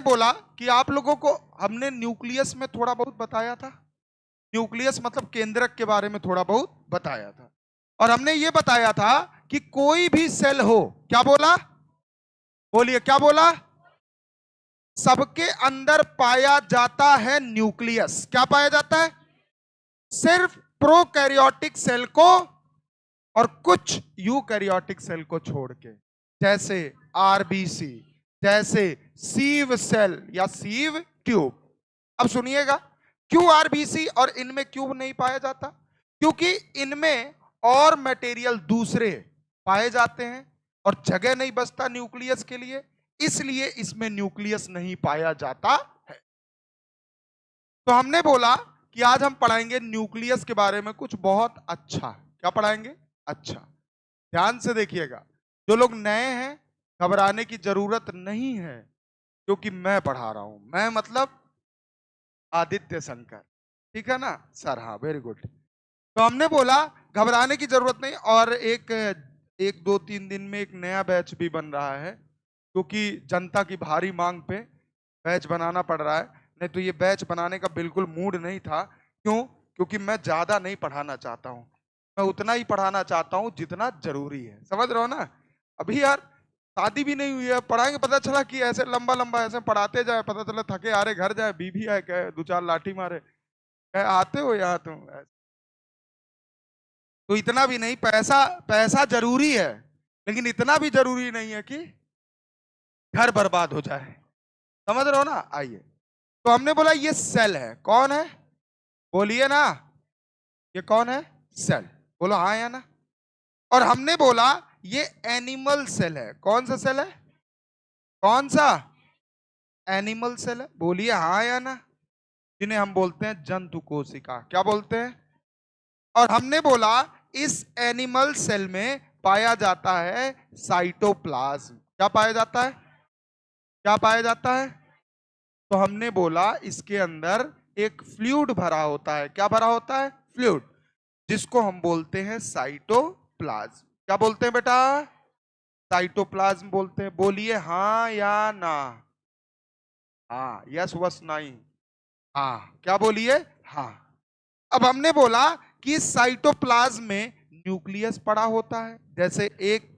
बोला कि आप लोगों को हमने न्यूक्लियस में थोड़ा बहुत बताया था। न्यूक्लियस मतलब केंद्रक के बारे में थोड़ा बहुत बताया था, और हमने ये बताया था कि कोई भी सेल हो, क्या बोला, बोलिए क्या बोला, सबके अंदर पाया जाता है न्यूक्लियस। क्या पाया जाता है? सिर्फ प्रोकैरियोटिक सेल को और कुछ यूकैरियोटिक सेल को छोड़ के, जैसे आरबीसी, जैसे सीव सेल या सीव ट्यूब। अब सुनिएगा, क्यों आरबीसी और इनमें क्यों नहीं पाया जाता? क्योंकि इनमें और मटेरियल दूसरे पाए जाते हैं और जगह नहीं बचता न्यूक्लियस के लिए, इसलिए इसमें न्यूक्लियस नहीं पाया जाता है। तो हमने बोला कि आज हम पढ़ाएंगे न्यूक्लियस के बारे में कुछ बहुत अच्छा। क्या पढ़ाएंगे? अच्छा, ध्यान से देखिएगा। जो लोग नए हैं, घबराने की जरूरत नहीं है, क्योंकि मैं पढ़ा रहा हूं। मैं मतलब आदित्य शंकर, ठीक है ना सर? हाँ, वेरी गुड। तो हमने बोला घबराने की जरूरत नहीं, और एक एक दो तीन दिन में एक नया बैच भी बन रहा है, क्योंकि जनता की भारी मांग पे बैच बनाना पड़ रहा है। नहीं तो ये बैच बनाने का बिल्कुल मूड नहीं था। क्यों? क्योंकि मैं ज्यादा नहीं पढ़ाना चाहता हूँ, मैं उतना ही पढ़ाना चाहता हूँ जितना जरूरी है। समझ रहे हो ना? अभी यार शादी भी नहीं हुई है, पढ़ाएंगे, पता चला कि ऐसे लंबा लंबा ऐसे पढ़ाते जाए, पता चला थके आ रहे घर जाए, बीवी आए कहे दो चार लाठी मारे, कहे आते हो यहाँ तुम। तो इतना भी नहीं, पैसा पैसा जरूरी है, लेकिन इतना भी जरूरी नहीं है कि घर बर्बाद हो जाए। समझ रहे हो ना? आइए, तो हमने बोला ये सेल है। कौन है? बोलिए ना, ये कौन है? सेल। बोलो हाँ या ना। और हमने बोला ये एनिमल सेल है। कौन सा सेल है? कौन सा? एनिमल सेल है। बोलिए हाँ या ना। जिन्हें हम बोलते हैं जंतु कोशिका। क्या बोलते हैं? और हमने बोला इस एनिमल सेल में पाया जाता है साइटोप्लाज्म। क्या पाया जाता है? क्या पाया जाता है? तो हमने बोला इसके अंदर एक फ्लूइड भरा होता है। क्या भरा होता है? फ्लूइड, जिसको हम बोलते हैं साइटोप्लाज्म। क्या बोलते हैं बेटा? साइटोप्लाज्म बोलते हैं। बोलिए हाँ या ना। हाँ, यस वस नहीं, हाँ। क्या बोलिए? हाँ। अब हमने बोला कि साइटोप्लाज्म में न्यूक्लियस पड़ा होता है, जैसे एक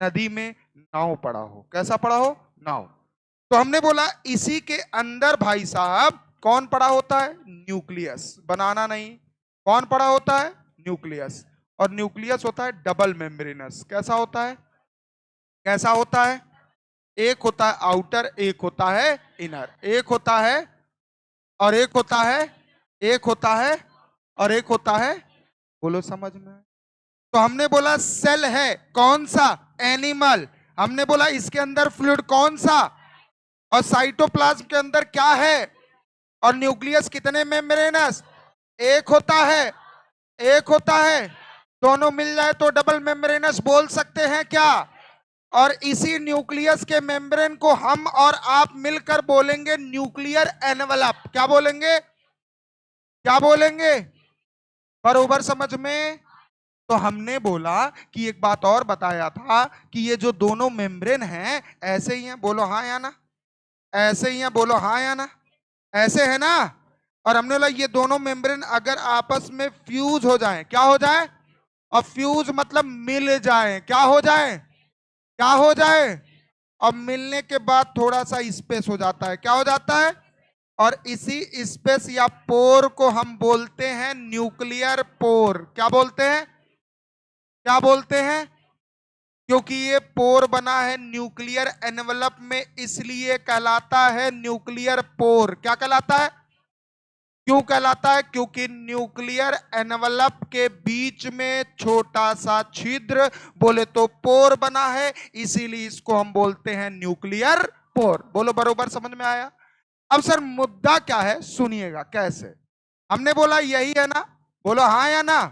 नदी में नाव पड़ा हो। कैसा पड़ा हो? नाव। तो हमने बोला इसी के अंदर भाई साहब कौन पड़ा होता है? न्यूक्लियस। बनाना नहीं, कौन पड़ा होता है? न्यूक्लियस। और न्यूक्लियस होता है डबल मेम्ब्रेनस। कैसा होता है? कैसा होता है? एक होता है आउटर, एक होता है इनर। एक होता है और एक होता है, एक होता है और एक होता है। बोलो समझ में? तो हमने बोला सेल है कौन सा? एनिमल। हमने बोला इसके अंदर फ्लूइड कौन सा? और साइटोप्लाज्म के अंदर क्या है? और न्यूक्लियस कितने मेम्ब्रेनस? एक होता है, एक होता है। दोनों मिल जाए तो डबल मेम्ब्रेनस बोल सकते हैं क्या? और इसी न्यूक्लियस के मेम्ब्रेन को हम और आप मिलकर बोलेंगे न्यूक्लियर एनवलप। क्या बोलेंगे? क्या बोलेंगे? बरोबर समझ में? तो हमने बोला कि एक बात और बताया था कि ये जो दोनों मेम्ब्रेन हैं ऐसे ही हैं। बोलो हाँ या ना। ऐसे ही हैं। बोलो हाँ या ना। ऐसे है ना? और हमने बोला ये दोनों मेम्ब्रेन अगर आपस में फ्यूज हो जाएं, क्या हो जाए? और फ्यूज मतलब मिल जाए। क्या हो जाए? क्या हो जाए? और मिलने के बाद थोड़ा सा स्पेस हो जाता है। क्या हो जाता है? और इसी स्पेस या पोर को हम बोलते हैं न्यूक्लियर पोर। क्या बोलते हैं? क्या बोलते हैं? क्योंकि ये पोर बना है न्यूक्लियर एनवलप में, इसलिए कहलाता है न्यूक्लियर पोर। क्या कहलाता है? क्यों कहलाता है? क्योंकि न्यूक्लियर एनवलप के बीच में छोटा सा छिद्र, बोले तो पोर बना है, इसीलिए इसको हम बोलते हैं न्यूक्लियर पोर। बोलो बरोबर समझ में आया? अब सर मुद्दा क्या है, सुनिएगा कैसे। हमने बोला यही है ना। बोलो हाँ या ना।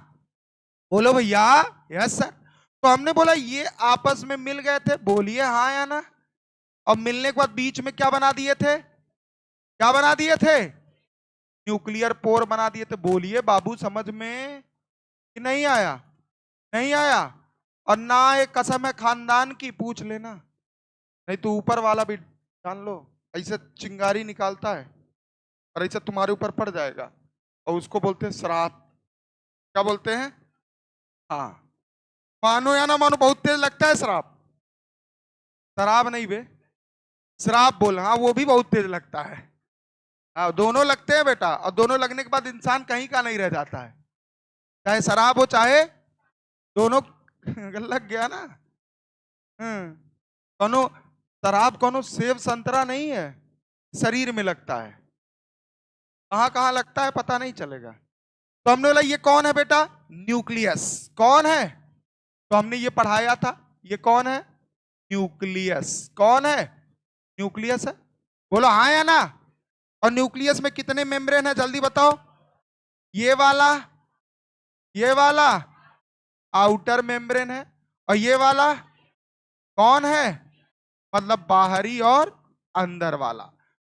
बोलो भैया यस सर। तो हमने बोला ये आपस में मिल गए थे। बोलिए हाँ या ना। और मिलने के बाद बीच में क्या बना दिए थे? क्या बना दिए थे? न्यूक्लियर पोर बना दिए थे। बोलिए बाबू समझ में कि नहीं आया? नहीं आया? और ना एक कसम है खानदान की, पूछ लेना, नहीं तो ऊपर वाला भी जान लो। ऐसे चिंगारी निकालता है और ऐसे तुम्हारे ऊपर पड़ जाएगा, और उसको बोलते हैं श्राप। क्या बोलते हैं? हाँ, मानो या ना मानो, बहुत तेज लगता है श्राप। शराब नहीं बे, श्राप बोल, हाँ वो भी बहुत तेज लगता है। हाँ, दोनों लगते हैं बेटा, और दोनों लगने के बाद इंसान कहीं का नहीं रह जाता है, चाहे शराब हो चाहे दोनों। लग गया ना। कोनो शराब कोनो सेब संतरा नहीं है, शरीर में लगता है, कहाँ कहाँ लगता है पता नहीं चलेगा। तो हमने बोला ये कौन है बेटा? न्यूक्लियस। कौन है? तो हमने ये पढ़ाया था, ये कौन है? न्यूक्लियस। कौन है? न्यूक्लियस है। बोलो हाँ या ना। और न्यूक्लियस में कितने मेम्ब्रेन है जल्दी बताओ? ये वाला आउटर मेम्ब्रेन है, और ये वाला कौन है? मतलब बाहरी और अंदर वाला।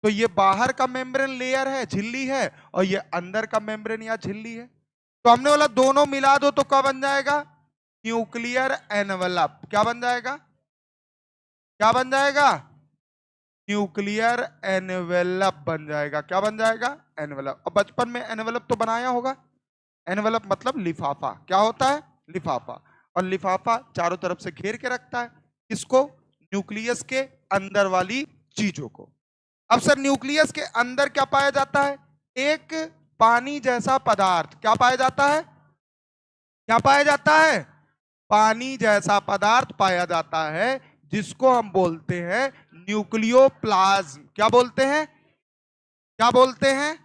तो ये बाहर का मेम्ब्रेन लेयर है, झिल्ली है, और ये अंदर का मेम्ब्रेन या झिल्ली है। तो हमने बोला दोनों मिला दो तो क्या बन जाएगा? Nuclear envelope. क्या बन जाएगा? क्या बन जाएगा? न्यूक्लियर एनवेलप बन जाएगा। क्या बन जाएगा? एनवेलप। अब बचपन में एनवेलप तो बनाया होगा। एनवेलप मतलब लिफाफा। क्या होता है? लिफाफा। और लिफाफा चारों तरफ से घेर के रखता है किसको? न्यूक्लियस के अंदर वाली चीजों को। अब सर न्यूक्लियस के अंदर क्या पाया जाता है? एक पानी जैसा पदार्थ। क्या पाया जाता है? क्या पाया जाता है? पानी जैसा पदार्थ पाया जाता है, जिसको हम बोलते हैं न्यूक्लियोप्लाज्म। क्या बोलते हैं? क्या बोलते हैं?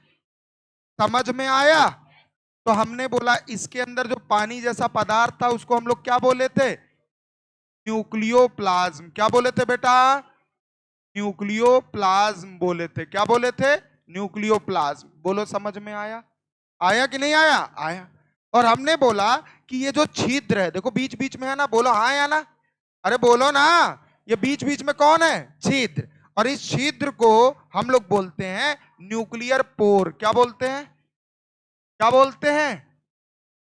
समझ में आया? तो हमने बोला इसके अंदर जो पानी जैसा पदार्थ था उसको हम लोग क्या बोले थे? न्यूक्लियोप्लाज्म। क्या बोले थे बेटा? न्यूक्लियोप्लाज्म बोले थे। क्या बोले थे? न्यूक्लियोप्लाज्म। बोलो समझ में आया? आया कि नहीं आया? आया। और हमने बोला कि ये जो छिद्र है, देखो बीच बीच में है ना, बोलो हाँ या ना। अरे बोलो ना, ये बीच बीच में कौन है? छिद्र। और इस छिद्र को हम लोग बोलते हैं न्यूक्लियर पोर। क्या बोलते हैं? क्या बोलते हैं?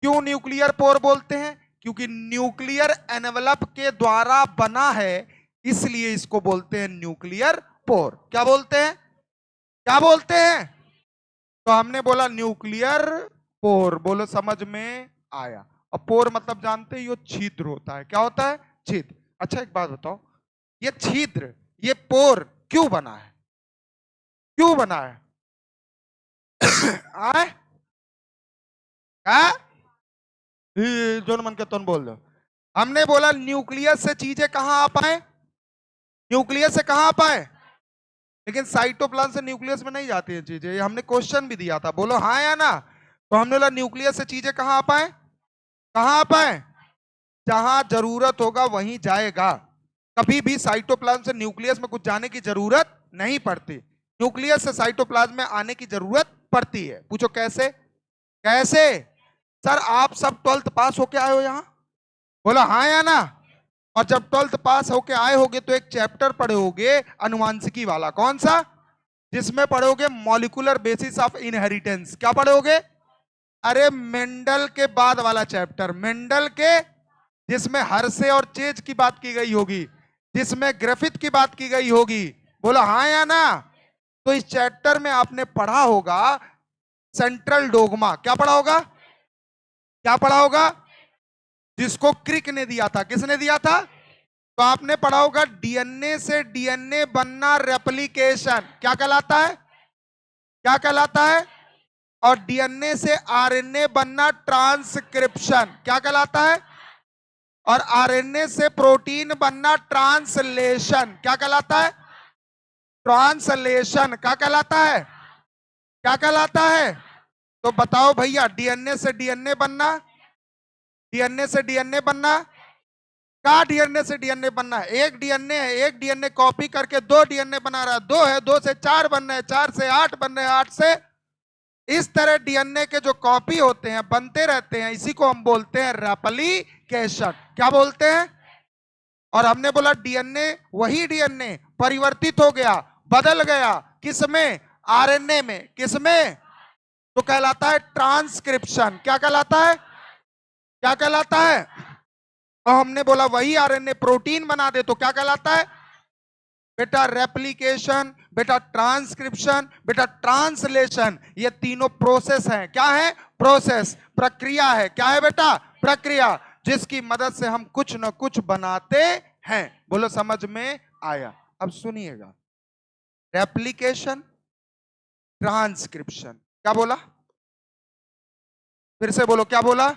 क्यों न्यूक्लियर पोर बोलते हैं? क्योंकि न्यूक्लियर एनवलप के द्वारा बना है, इसलिए इसको बोलते हैं न्यूक्लियर पोर। क्या बोलते हैं? क्या बोलते हैं? तो हमने बोला न्यूक्लियर पोर। बोलो समझ में आया? और पोर मतलब जानते ही हो, छिद्र होता है। क्या होता है? छिद्र। अच्छा एक बात बताओ, ये छिद्र, ये पोर क्यों बना है? क्यों बना है? आए? जो मन के तुम बोल दो। हमने बोला न्यूक्लियस से चीजें कहां आ पाए? न्यूक्लियस से कहां आ पाए? लेकिन साइटोप्लाज्म से न्यूक्लियस में नहीं जाती है चीजें। ये हमने क्वेश्चन भी दिया था, बोलो हाँ या ना। तो हमने बोला न्यूक्लियस से चीजें कहां आ पाए? कहां आ पाए? जहां जरूरत होगा वहीं जाएगा। कभी भी साइटोप्लाज्म से न्यूक्लियस में कुछ जाने की जरूरत नहीं पड़ती, न्यूक्लियस से साइटोप्लाज्म में आने की जरूरत पड़ती है। पूछो कैसे? कैसे? सर आप सब 12th पास होके आए हो यहां, बोला हाँ या ना। और जब 12th पास होके आए होगे तो एक चैप्टर पढ़े होगे अनुवांशिकी वाला। कौन सा? जिसमें पढ़ोगे मॉलिक्यूलर बेसिस ऑफ इनहेरिटेंस। क्या पढ़ोगे? अरे मेंडल के बाद वाला चैप्टर, मेंडल के, जिसमें हर्से और चेज की बात की गई होगी, जिसमें ग्रिफिथ की बात की गई होगी। बोला हाँ या ना। तो इस चैप्टर में आपने पढ़ा होगा सेंट्रल डोगमा। क्या पढ़ा होगा? क्या पढ़ा होगा? जिसको क्रिक ने दिया था। किसने दिया था? तो आपने पढ़ा होगा डीएनए से डीएनए बनना रेप्लिकेशन। क्या कहलाता है? क्या कहलाता है? और डीएनए से आरएनए बनना ट्रांसक्रिप्शन। क्या कहलाता है? और आरएनए से प्रोटीन बनना ट्रांसलेशन। क्या कहलाता है? ट्रांसलेशन। क्या कहलाता है? क्या कहलाता है? तो बताओ भैया, डीएनए से डीएनए बनना, डीएनए से डीएनए बनना, क्या डीएनए से डीएनए बनना है? एक डीएनए है, एक डीएनए कॉपी करके दो डीएनए बना रहा है, दो है, दो से चार बन रहे हैं, चार से आठ बन रहे हैं, आठ से, इस तरह डीएनए के जो कॉपी होते हैं बनते रहते हैं, इसी को हम बोलते हैं रेप्लिकेशन। क्या बोलते हैं? और हमने बोला डीएनए, वही डीएनए परिवर्तित हो गया, बदल गया, किसमें? आरएनए में। किसमें? तो कहलाता है ट्रांसक्रिप्शन। क्या कहलाता है? क्या कहलाता है? और हमने बोला वही आरएनए प्रोटीन बना दे तो क्या कहलाता है? बेटा रेप्लिकेशन। बेटा ट्रांसक्रिप्शन, बेटा ट्रांसलेशन, ये तीनों प्रोसेस हैं। क्या है? प्रोसेस, प्रक्रिया है। क्या है बेटा? प्रक्रिया, जिसकी मदद से हम कुछ न कुछ बनाते हैं। बोलो समझ में आया? अब सुनिएगा, रेप्लिकेशन, ट्रांसक्रिप्शन, क्या बोला? फिर से बोलो, क्या बोला?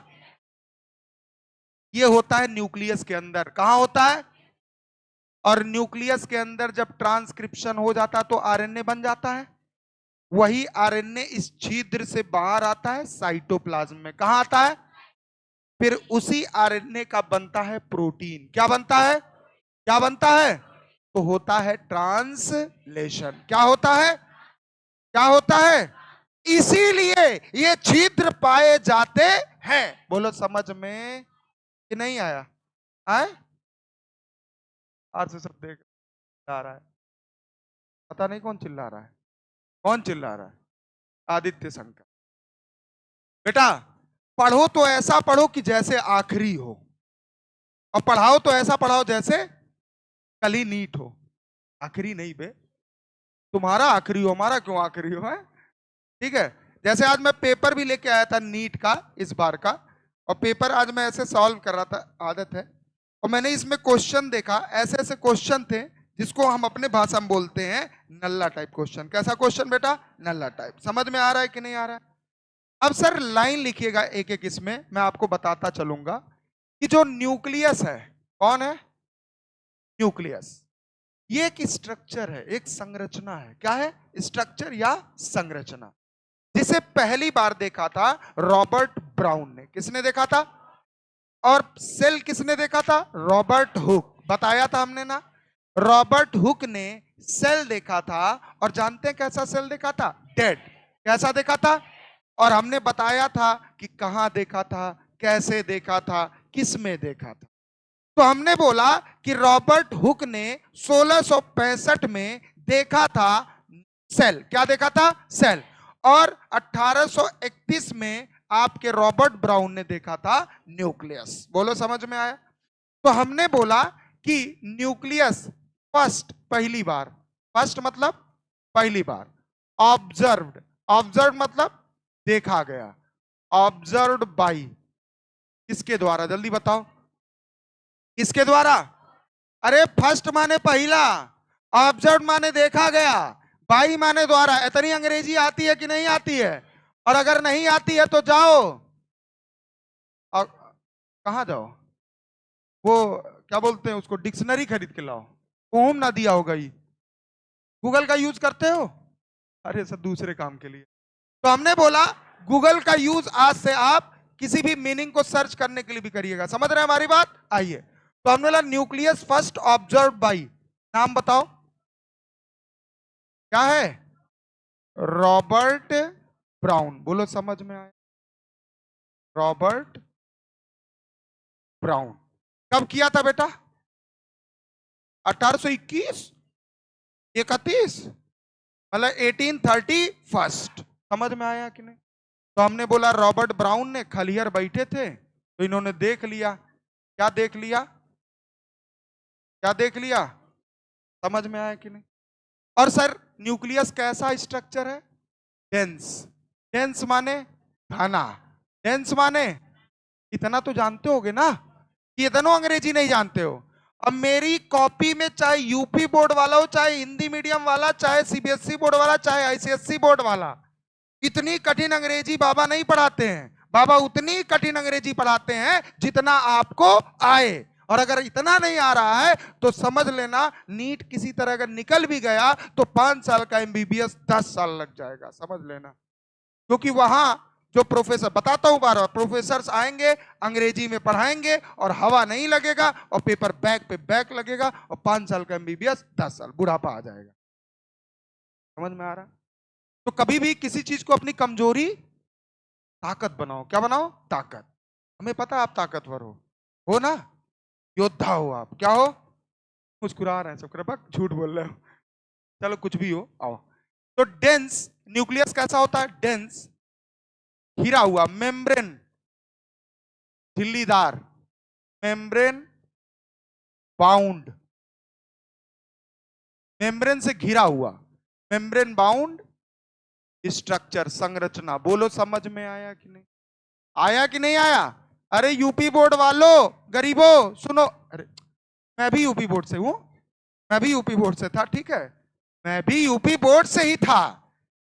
ये होता है न्यूक्लियस के अंदर। कहां होता है? और न्यूक्लियस के अंदर जब ट्रांसक्रिप्शन हो जाता है तो आरएनए बन जाता है। वही आरएनए इस छिद्र से बाहर आता है साइटोप्लाज्म में। कहां आता है? फिर उसी आरएनए का बनता है प्रोटीन। क्या बनता है? क्या बनता है? तो होता है ट्रांसलेशन। क्या होता है? क्या होता है? इसीलिए ये छिद्र पाए जाते हैं। बोलो समझ में कि नहीं आया? आए? आज से सब देख आ रहा है, पता नहीं कौन चिल्ला रहा है। कौन चिल्ला रहा है? आदित्य शंकर। बेटा पढ़ो तो ऐसा पढ़ो कि जैसे आखिरी हो, और पढ़ाओ तो ऐसा पढ़ाओ जैसे कल ही नीट हो। आखिरी नहीं बे, तुम्हारा आखिरी हो, हमारा क्यों आखिरी हो? है ठीक है। जैसे आज मैं पेपर भी लेके आया था नीट का इस बार का, और पेपर आज मैं ऐसे सॉल्व कर रहा था, आदत है। और मैंने इसमें क्वेश्चन देखा, ऐसे ऐसे क्वेश्चन थे जिसको हम अपने भाषा में बोलते हैं नल्ला टाइप क्वेश्चन। कैसा क्वेश्चन बेटा? नल्ला टाइप। समझ में आ रहा है कि नहीं आ रहा है? अब सर लाइन लिखिएगा एक एक, इसमें मैं आपको बताता चलूंगा कि जो न्यूक्लियस है, कौन है? न्यूक्लियस ये एक स्ट्रक्चर है, एक संरचना है। क्या है? स्ट्रक्चर या संरचना, जिसे पहली बार देखा था रॉबर्ट ब्राउन ने। किसने देखा था? और सेल किसने देखा था? Robert Hooke. बताया था हमने ना, रॉबर्ट हुक ने सेल देखा था। और जानते हैं कैसा सेल देखा था? डेड। कैसा देखा था? और हमने बताया था कि कहां देखा था, कैसे देखा था, किस में देखा था। तो हमने बोला कि रॉबर्ट हुक ने 1665 में देखा था सेल। क्या देखा था? सेल। और 1831 में आपके रॉबर्ट ब्राउन ने देखा था न्यूक्लियस। बोलो समझ में आया? तो हमने बोला कि न्यूक्लियस फर्स्ट, पहली बार, फर्स्ट मतलब पहली बार, ऑब्जर्व्ड, ऑब्जर्व मतलब देखा गया, ऑब्जर्व्ड बाई, किसके द्वारा? जल्दी बताओ, किसके द्वारा? अरे फर्स्ट माने पहला, ऑब्जर्व माने देखा गया, बाई माने द्वारा। इतनी अंग्रेजी आती है कि नहीं आती है? और अगर नहीं आती है तो जाओ, और कहां जाओ, वो क्या बोलते हैं उसको, डिक्शनरी खरीद के लाओ। ओम ना दिया होगा ये। गूगल का यूज करते हो? अरे सब दूसरे काम के लिए। तो हमने बोला गूगल का यूज आज से आप किसी भी मीनिंग को सर्च करने के लिए भी करिएगा। समझ रहे हैं हमारी बात? आइए, तो हमने बोला न्यूक्लियस फर्स्ट ऑब्जर्व बाई, नाम बताओ क्या है? Robert brown. बोलो समझ में आया? Robert brown. कब किया था बेटा? 1821, 31, मतलब 1831। समझ में आया कि नहीं? तो हमने बोला रॉबर्ट ब्राउन ने, खलियर बैठे थे तो इन्होंने देख लिया। क्या देख लिया? क्या देख लिया? समझ में आया कि नहीं? और सर न्यूक्लियस कैसा स्ट्रक्चर है? डेंस। डेंस माने घना, डेंस माने, इतना तो जानते होगे ना, कि इतना अंग्रेजी नहीं जानते हो। अब मेरी कॉपी में चाहे यूपी बोर्ड वाला हो, चाहे हिंदी मीडियम वाला, चाहे सीबीएसई बोर्ड वाला, चाहे आईसीएसई बोर्ड वाला, इतनी कठिन अंग्रेजी बाबा नहीं पढ़ाते हैं। बाबा उतनी कठिन अंग्रेजी पढ़ाते हैं जितना आपको आए। और अगर इतना नहीं आ रहा है तो समझ लेना, नीट किसी तरह अगर निकल भी गया तो 5 साल का एमबीबीएस 10 साल लग जाएगा। समझ लेना, क्योंकि वहां जो प्रोफेसर, बताता हूं बार बार, प्रोफेसर आएंगे, अंग्रेजी में पढ़ाएंगे और हवा नहीं लगेगा, और पेपर बैक पे बैक लगेगा, और 5 साल का एमबीबीएस 10 साल, बुढ़ापा आ जाएगा। समझ में आ रहा? तो कभी भी किसी चीज को अपनी कमजोरी ताकत बनाओ। क्या बनाओ? ताकत। हमें पता है आप ताकतवर हो ना, योद्धा हो आप। क्या हो? मुस्कुरा रहे हैं सब, कृपा झूठ बोल रहे हो। चलो कुछ भी हो, आओ। तो डेंस न्यूक्लियस कैसा होता है? डेंस, घिरा हुआ, मेम्ब्रेन, झिल्लीदार, मेम्ब्रेन बाउंड, मेम्ब्रेन से घिरा हुआ। मेम्ब्रेन बाउंड स्ट्रक्चर, संरचना। बोलो समझ में आया कि नहीं? आया कि नहीं आया? अरे यूपी बोर्ड वालों, गरीबों सुनो। अरे मैं भी यूपी बोर्ड से हूं, मैं भी यूपी बोर्ड से था, ठीक है, मैं भी यूपी बोर्ड से ही था,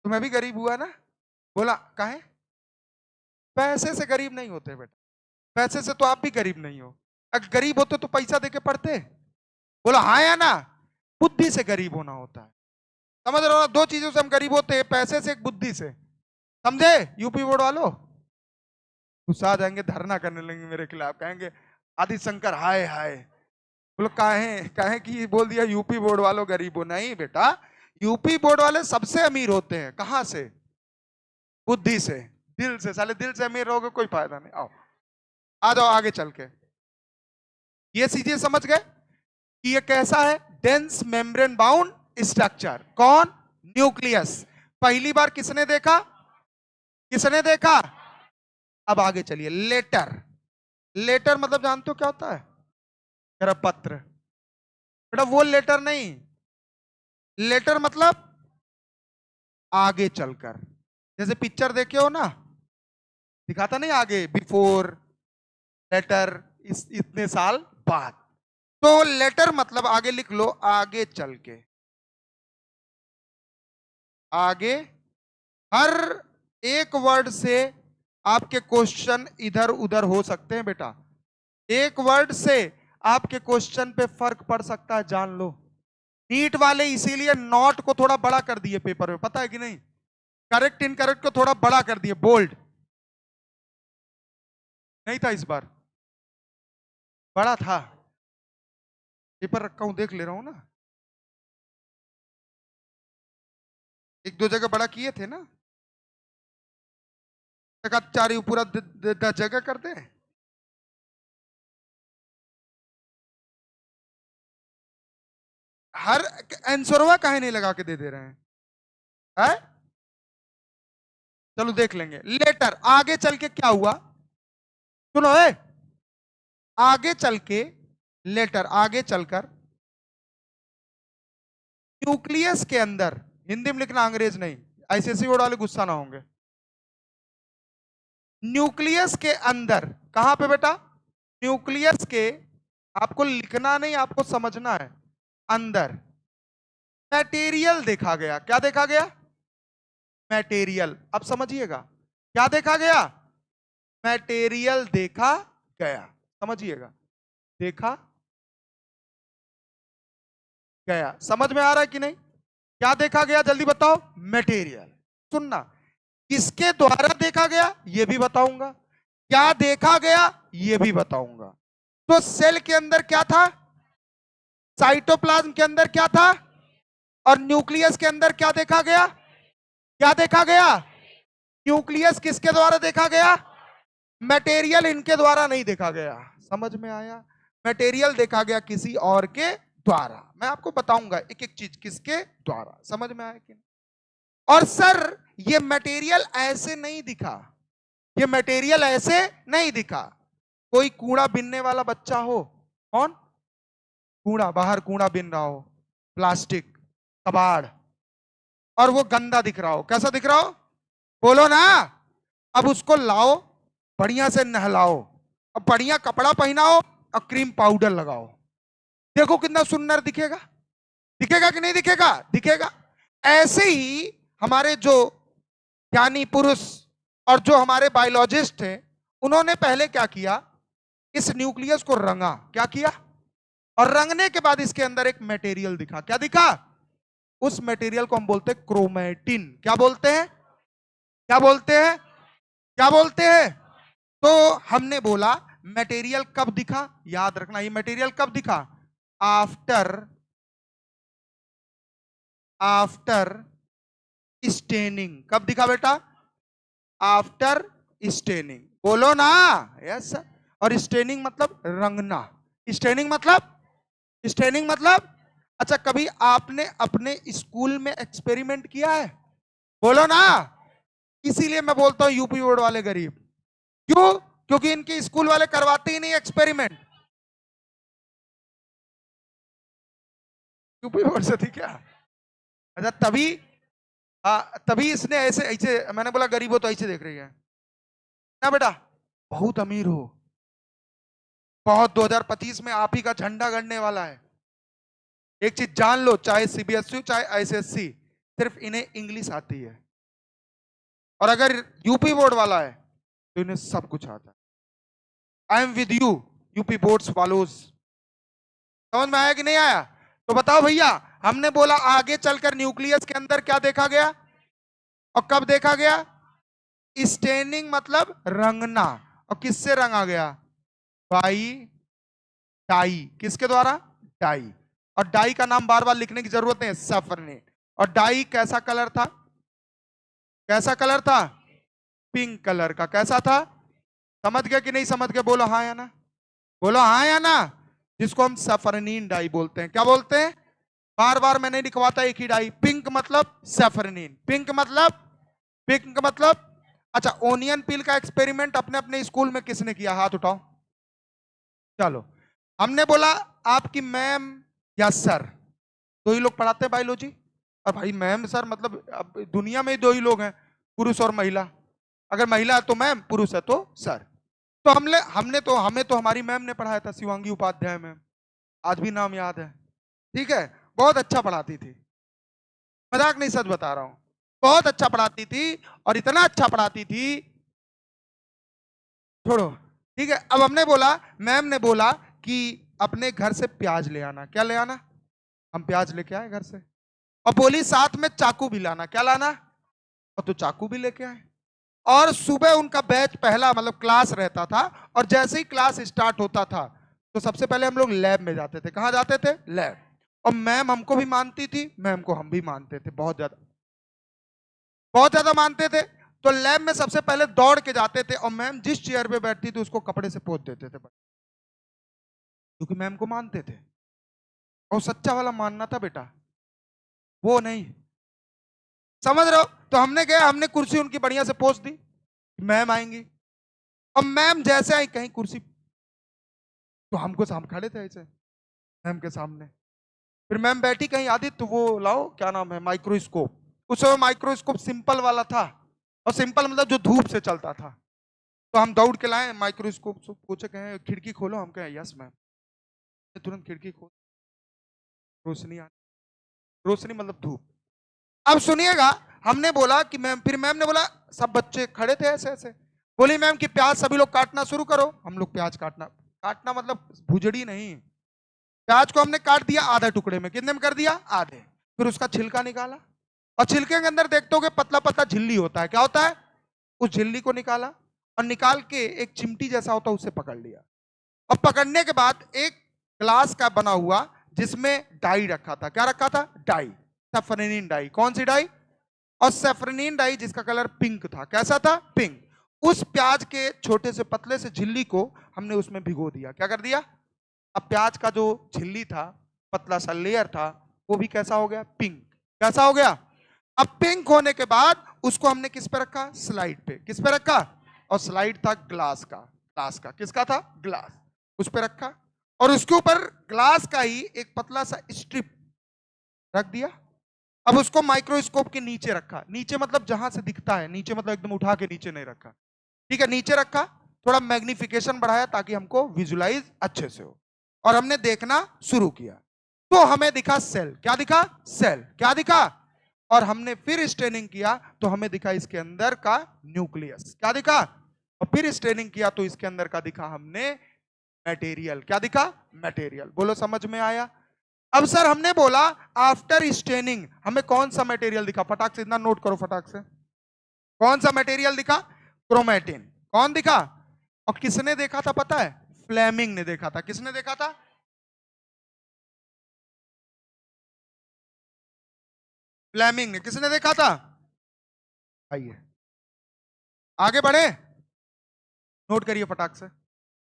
तो मैं भी गरीब हुआ ना। बोला काहे? पैसे से गरीब नहीं होते बेटा, पैसे से तो आप भी गरीब नहीं हो। अगर गरीब होते तो पैसा देके पढ़ते? बोला हाँ या ना? बुद्धि से गरीब होना होता है, समझ रहे हो ना? दो चीजों से हम गरीब होते हैं, पैसे से, एक बुद्धि से। समझे यूपी बोर्ड वालों? गुस्सा आ जाएंगे, धरना करने लगेंगे मेरे खिलाफ, कहेंगे आदि शंकर हाय हाय। बोलो काहे काहे कि बोल दिया यूपी बोर्ड वालों गरीब हो? नहीं बेटा, यूपी बोर्ड वाले सबसे अमीर होते हैं। कहां से? बुद्धि से, दिल से। साले दिल से अमीर रहोगे कोई फायदा नहीं। आओ आ जाओ आगे चल के। ये चीजें समझ गए कि ये कैसा है? Dense membrane bound structure. कौन? न्यूक्लियस। पहली बार किसने देखा? किसने देखा? अब आगे चलिए। लेटर। लेटर मतलब जानते हो क्या होता है? मेरा पत्र। बेटा वो लेटर नहीं, लेटर मतलब आगे चलकर। जैसे पिक्चर देखे हो ना, दिखाता नहीं आगे, बिफोर, लेटर, इतने साल बाद। तो लेटर मतलब आगे लिख लो, आगे चल के। आगे हर एक वर्ड से आपके क्वेश्चन इधर उधर हो सकते हैं बेटा। एक वर्ड से आपके क्वेश्चन पे फर्क पड़ सकता है, जान लो। नीट वाले इसीलिए नॉट को थोड़ा बड़ा कर दिए पेपर में, पता है कि नहीं? करेक्ट इनकरेक्ट को थोड़ा बड़ा कर दिए, बोल्ड नहीं था इस बार, बड़ा था। पेपर रखा हूं, देख ले रहा हूं ना, एक दो जगह बड़ा किए थे ना, एक आध चार पूरा 10 जगह करते हैं। हर आंसरवा काहे नहीं लगा के दे रहे हैं, है? चलो देख लेंगे। लेटर, आगे चल के क्या हुआ सुनो है। आगे चल के, लेटर आगे चलकर न्यूक्लियस के अंदर, हिंदी में लिखना अंग्रेज नहीं, आईसीएसई बोर्ड वाले गुस्सा ना होंगे। न्यूक्लियस के अंदर, कहां पे बेटा? न्यूक्लियस के, आपको लिखना नहीं, आपको समझना है। अंदर मटेरियल देखा गया। क्या देखा गया? मटेरियल। अब समझिएगा, क्या देखा गया? मटेरियल देखा गया। समझिएगा, देखा गया। समझ में आ रहा है कि नहीं? क्या देखा गया जल्दी बताओ? मटेरियल। सुनना, किसके द्वारा देखा गया यह भी बताऊंगा, क्या देखा गया यह भी बताऊंगा। तो सेल के अंदर क्या था? साइटोप्लाज्म के अंदर क्या था? और न्यूक्लियस के अंदर क्या देखा गया? क्या देखा गया? न्यूक्लियस किसके द्वारा देखा गया? मटेरियल इनके द्वारा नहीं देखा गया। समझ में आया? मटेरियल देखा गया किसी और के द्वारा। मैं आपको बताऊंगा एक एक चीज किसके द्वारा। समझ में आया कि नहीं? और सर ये मटेरियल ऐसे नहीं दिखा, ये मटेरियल ऐसे नहीं दिखा। कोई कूड़ा बीनने वाला बच्चा हो, कौन? कूड़ा, बाहर कूड़ा बीन रहा हो, प्लास्टिक कबाड़, और वो गंदा दिख रहा हो। कैसा दिख रहा हो? बोलो ना। अब उसको लाओ, बढ़िया से नहलाओ, अब बढ़िया कपड़ा पहनाओ और क्रीम पाउडर लगाओ, देखो कितना सुंदर दिखेगा। दिखेगा कि नहीं दिखेगा? दिखेगा। ऐसे ही हमारे जो ज्ञानी पुरुष और जो हमारे बायोलॉजिस्ट थे, उन्होंने पहले क्या किया? इस न्यूक्लियस को रंगा। क्या किया? और रंगने के बाद इसके अंदर एक मटेरियल दिखा। क्या दिखा? उस मटेरियल को हम बोलते हैं क्रोमेटिन। क्या बोलते हैं? क्या बोलते हैं? क्या बोलते हैं? तो हमने बोला मटेरियल कब दिखा, याद रखना, ये मटेरियल कब दिखा? After staining. कब दिखा बेटा? After staining. बोलो ना। यस। और स्टेनिंग मतलब रंगना। स्टेनिंग मतलब, स्टेनिंग मतलब, अच्छा कभी आपने अपने स्कूल में एक्सपेरिमेंट किया है? बोलो ना। इसीलिए मैं बोलता हूं यूपी बोर्ड वाले गरीब। क्यों? क्योंकि इनके स्कूल वाले करवाते ही नहीं एक्सपेरिमेंट। यूपी बोर्ड से थी क्या? अच्छा तभी इसने ऐसे ऐसे, मैंने बोला गरीब हो तो ऐसे देख रही है ना बेटा, बहुत अमीर हो, बहुत 2025 में आप ही का झंडा गड़ने वाला है। एक चीज जान लो, चाहे सीबीएसई हो चाहे आईसीएसई, सिर्फ इन्हें इंग्लिश आती है, और अगर यूपी बोर्ड वाला है तो इन्हें सब कुछ आता है। I am with you UP boards वालोज। समझ में आया कि नहीं आया? तो बताओ भैया, हमने बोला आगे चलकर न्यूक्लियस के अंदर क्या देखा गया और कब देखा गया? स्टेनिंग मतलब रंगना, और किससे रंगा गया? By dye. किसके द्वारा? डाई। और डाई का नाम बार बार लिखने की जरूरत नहीं है, सैफरनेट। और डाई कैसा कलर था? कैसा कलर था? पिंक कलर का। कैसा था? समझ गया कि नहीं समझ गया? बोलो हाँ या ना, बोलो हाँ या ना। जिसको हम सैफरनीन डाई बोलते हैं। क्या बोलते हैं? बार बार मैंने लिखवाता एक ही डाई। पिंक मतलब सैफरनीन, पिंक मतलब अच्छा, ओनियन पील का एक्सपेरिमेंट अपने अपने स्कूल में किसने किया? हाथ उठाओ। चलो, हमने बोला आपकी मैम या सर, दो ही लोग पढ़ाते हैं बायोलॉजी। अब भाई मैम सर मतलब अब दुनिया में ही दो ही लोग हैं, पुरुष और महिला। अगर महिला है तो मैम, पुरुष है तो सर। तो हमें तो हमारी मैम ने पढ़ाया था, शिवांगी उपाध्याय मैम, आज भी नाम याद है। ठीक है, बहुत अच्छा पढ़ाती थी, मजाक नहीं सच बता रहा हूं, बहुत अच्छा पढ़ाती थी। और इतना अच्छा पढ़ाती थी, छोड़ो। ठीक है, अब हमने बोला, मैम ने बोला कि अपने घर से प्याज ले आना। क्या ले आना? हम प्याज लेके आए घर से, और बोली साथ में चाकू भी लाना। क्या लाना? और तो चाकू भी लेके आए। और सुबह उनका बैच पहला मतलब क्लास रहता था, और जैसे ही क्लास स्टार्ट होता था तो सबसे पहले हम लोग लैब में जाते थे। कहां जाते थे? लैब। और मैम हमको भी मानती थी, मैम को हम भी मानते थे, बहुत ज्यादा मानते थे। तो लैब में सबसे पहले दौड़ के जाते थे, और मैम जिस चेयर पे बैठती थी उसको कपड़े से पोंछ देते थे, क्योंकि मैम को मानते थे। और सच्चा वाला मानना था बेटा, वो नहीं। समझ रहे हो? तो हमने गया, हमने कुर्सी उनकी बढ़िया से पोंछ दी, मैम आएंगी। अब मैम जैसे आई, कहीं कुर्सी, तो हम खड़े थे ऐसे मैम के सामने। फिर मैम बैठी, कहीं आदि तो वो लाओ, क्या नाम है, माइक्रोस्कोप। उस समय माइक्रोस्कोप सिंपल वाला था, और सिंपल मतलब जो धूप से चलता था। तो हम दौड़ के लाए माइक्रोस्कोप, पूछे, कहें खिड़की खोलो, हम कहें यस मैम। तुरंत खिड़की खोल, रोशनी आ, रोशनी मतलब धूप। अब सुनिएगा, हमने बोला कि मैम, फिर मैम ने बोला, सब बच्चे खड़े थे ऐसे ऐसे, बोली मैम कि प्याज सभी लोग काटना शुरू करो। हम लोग प्याज काटना, काटना मतलब भुजड़ी नहीं, प्याज को हमने काट दिया आधा टुकड़े में। कितने में कर दिया? आधे। फिर उसका छिलका निकाला, और छिलके के अंदर देखते हो पतला पतला झिल्ली होता है। क्या होता है? उस झिल्ली को निकाला, और निकाल के एक चिमटी जैसा होता है उससे पकड़ लिया। और पकड़ने के बाद एक ग्लास का बना हुआ, जिसमें डाई रखा था। क्या रखा था? Dye, safranin dye. कौन सी डाई? और सैफरनीन डाई जिसका कलर पिंक था। कैसा था? पिंक। उस प्याज के छोटे से पतले से झिल्ली को हमने उसमें भिगो दिया। क्या कर दिया? अब प्याज का जो झिल्ली था, पतला सा लेयर था, वो भी कैसा हो गया? पिंक। कैसा हो गया? अब पिंक होने के बाद उसको हमने किस पे रखा? स्लाइड पे। किस पे रखा? और स्लाइड था ग्लास का, किसका था? ग्लास। उस पे रखा, और उसके ऊपर ग्लास का ही एक पतला सा स्ट्रिप रख दिया। अब उसको माइक्रोस्कोप के नीचे रखा, नीचे मतलब जहां से दिखता है, नीचे मतलब एकदम उठा के नीचे नहीं रखा, ठीक है, नीचे रखा। थोड़ा मैग्निफिकेशन बढ़ाया ताकि हमको विजुलाइज अच्छे से हो, और हमने देखना शुरू किया। तो हमें दिखा सेल। क्या दिखा? सेल। क्या दिखा? और हमने फिर स्टेनिंग किया तो हमें दिखा इसके अंदर का न्यूक्लियस। क्या दिखा? और फिर स्टेनिंग किया तो इसके अंदर का दिखा हमने मटेरियल। क्या दिखा? मटेरियल। बोलो समझ में आया? अब सर हमने बोला आफ्टर स्टेनिंग हमें कौन सा मटेरियल दिखा? फटाक से इतना नोट करो, फटाक से। कौन सा मटेरियल दिखा? क्रोमेटिन। कौन दिखा? और किसने देखा था पता है? फ्लेमिंग ने देखा था। किसने देखा था? फ्लेमिंग ने। किसने देखा था? आइए आगे बढ़े, नोट करिए फटाक से।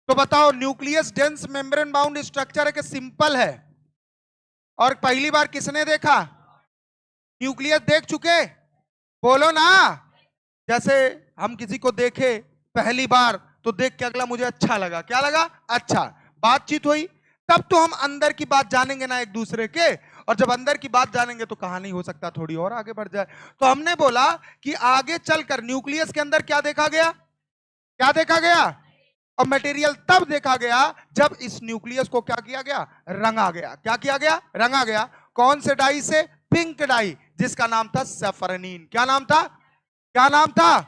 तो बताओ, nucleus dense membrane bound structure है कि सिंपल है? और पहली बार किसने देखा? न्यूक्लियस देख चुके? बोलो ना। जैसे हम किसी को देखे पहली बार तो देख के अगला मुझे अच्छा लगा। क्या लगा? अच्छा। बातचीत हुई, तब तो हम अंदर की बात जानेंगे ना एक दूसरे के, और जब अंदर की बात जानेंगे तो कहानी हो सकता थोड़ी और आगे बढ़ जाए। तो हमने बोला कि आगे चलकर न्यूक्लियस के अंदर क्या देखा गया, क्या देखा गया, और मटेरियल तब देखा गया जब इस न्यूक्लियस को क्या किया गया, रंगा गया। क्या किया गया, रंगा गया। कौन से डाई से, पिंक डाई, जिसका नाम था सैफरनीन। क्या नाम था, क्या नाम था,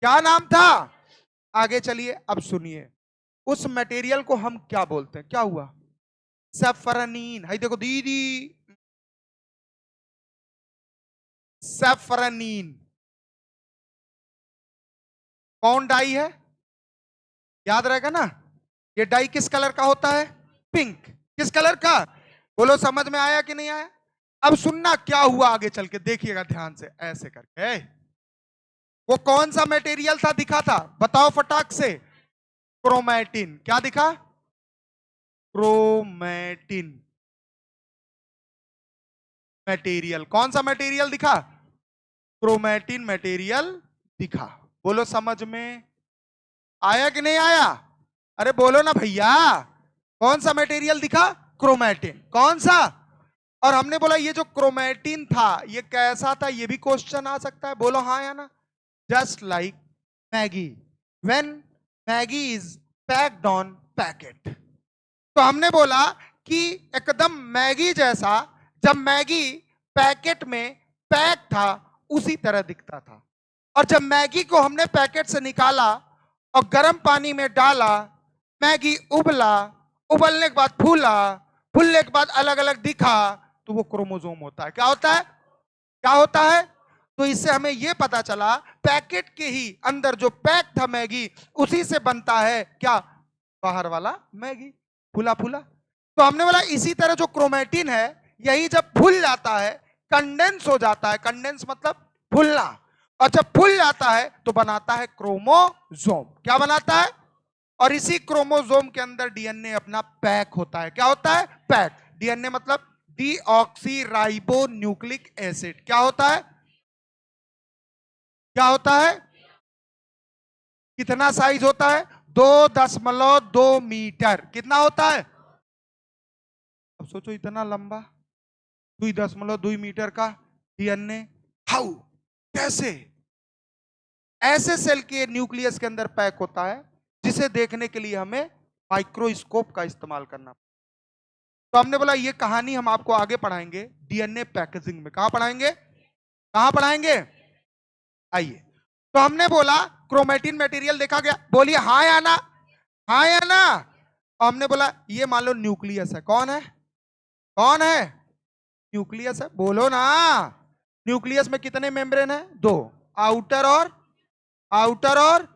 क्या नाम था। आगे चलिए, अब सुनिए, उस मटेरियल को हम क्या बोलते हैं, क्या हुआ, सैफरनीन। हाई देखो दीदी, सैफरनीन कौन डाई है, याद रहेगा ना। ये डाई किस कलर का होता है, पिंक। किस कलर का, बोलो समझ में आया कि नहीं आया। अब सुनना क्या हुआ आगे चल के, देखिएगा ध्यान से ऐसे करके। वो कौन सा मटेरियल था, दिखा था, बताओ फटाक से, क्रोमैटिन। क्या दिखा, क्रोमैटिन मटेरियल। कौन सा मटेरियल दिखा, क्रोमैटिन मटेरियल दिखा। बोलो समझ में आया कि नहीं आया, अरे बोलो ना भैया। कौन सा मटेरियल दिखा, क्रोमैटिन। कौन सा, और हमने बोला ये जो क्रोमैटिन था ये कैसा था, ये भी क्वेश्चन आ सकता है, बोलो हाँ या ना। Just like Maggi, when Maggi is packed on packet. तो हमने बोला कि एकदम मैगी जैसा, जब मैगी पैकेट में पैक था उसी तरह दिखता था। और जब मैगी को हमने पैकेट से निकाला और गर्म पानी में डाला, मैगी उबला, उबलने के बाद फूला, फूलने के बाद अलग अलग दिखा, तो वो क्रोमोसोम होता है। क्या होता है, क्या होता है। तो इससे हमें यह पता चला पैकेट के ही अंदर जो पैक था मैगी, उसी से बनता है क्या, बाहर वाला मैगी, फूला फूला। तो हमने बोला इसी तरह जो क्रोमैटिन है, यही जब फूल जाता है, कंडेंस हो जाता है, कंडेंस मतलब फूलना, और जब फूल जाता है तो बनाता है क्रोमोसोम। क्या बनाता है, और इसी क्रोमोसोम के अंदर डीएनए अपना पैक होता है। क्या होता है, पैक। डीएनए मतलब डीऑक्सी राइबोन्यूक्लिक एसिड। क्या होता है, क्या होता है, कितना साइज होता है, 2.2 मीटर। कितना होता है, अब सोचो इतना लंबा 2.2 मीटर का डीएनए, हाउ, कैसे। ऐसे सेल के न्यूक्लियस के अंदर पैक होता है जिसे देखने के लिए हमें माइक्रोस्कोप का इस्तेमाल करना। तो हमने बोला ये कहानी हम आपको आगे पढ़ाएंगे डीएनए पैकेजिंग में। कहां पढ़ाएंगे, कहां पढ़ाएंगे, आइए। तो हमने बोला क्रोमैटिन मटेरियल देखा गया, बोलिए हाँ या ना, हाँ या ना। हमने बोला ये मान लो न्यूक्लियस है, कौन है, कौन है, न्यूक्लियस है, बोलो ना। न्यूक्लियस में कितने मेम्ब्रेन है, 2, आउटर और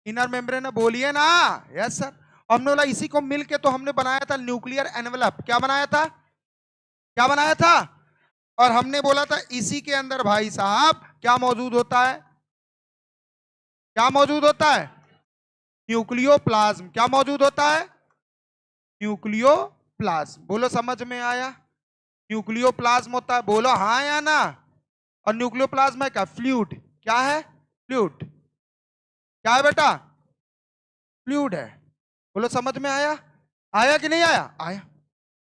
इनर मेम्ब्रेन है, बोलिए ना। Yes sir. हमने बोला इसी को मिलके तो हमने बनाया था न्यूक्लियर एनवेलप। क्या बनाया था, क्या बनाया था, और हमने बोला था इसी के अंदर भाई साहब क्या मौजूद होता है, क्या मौजूद होता है, न्यूक्लियोप्लाज्म। क्या मौजूद होता है, न्यूक्लियोप्लाज्म। बोलो समझ में आया, न्यूक्लियोप्लाज्म होता है, बोलो हाँ या ना। और न्यूक्लियोप्लाज्म है क्या, फ्लूइड। क्या है, फ्लूइड। क्या है बेटा, फ्लूइड है। बोलो समझ में आया, आया कि नहीं आया, आया।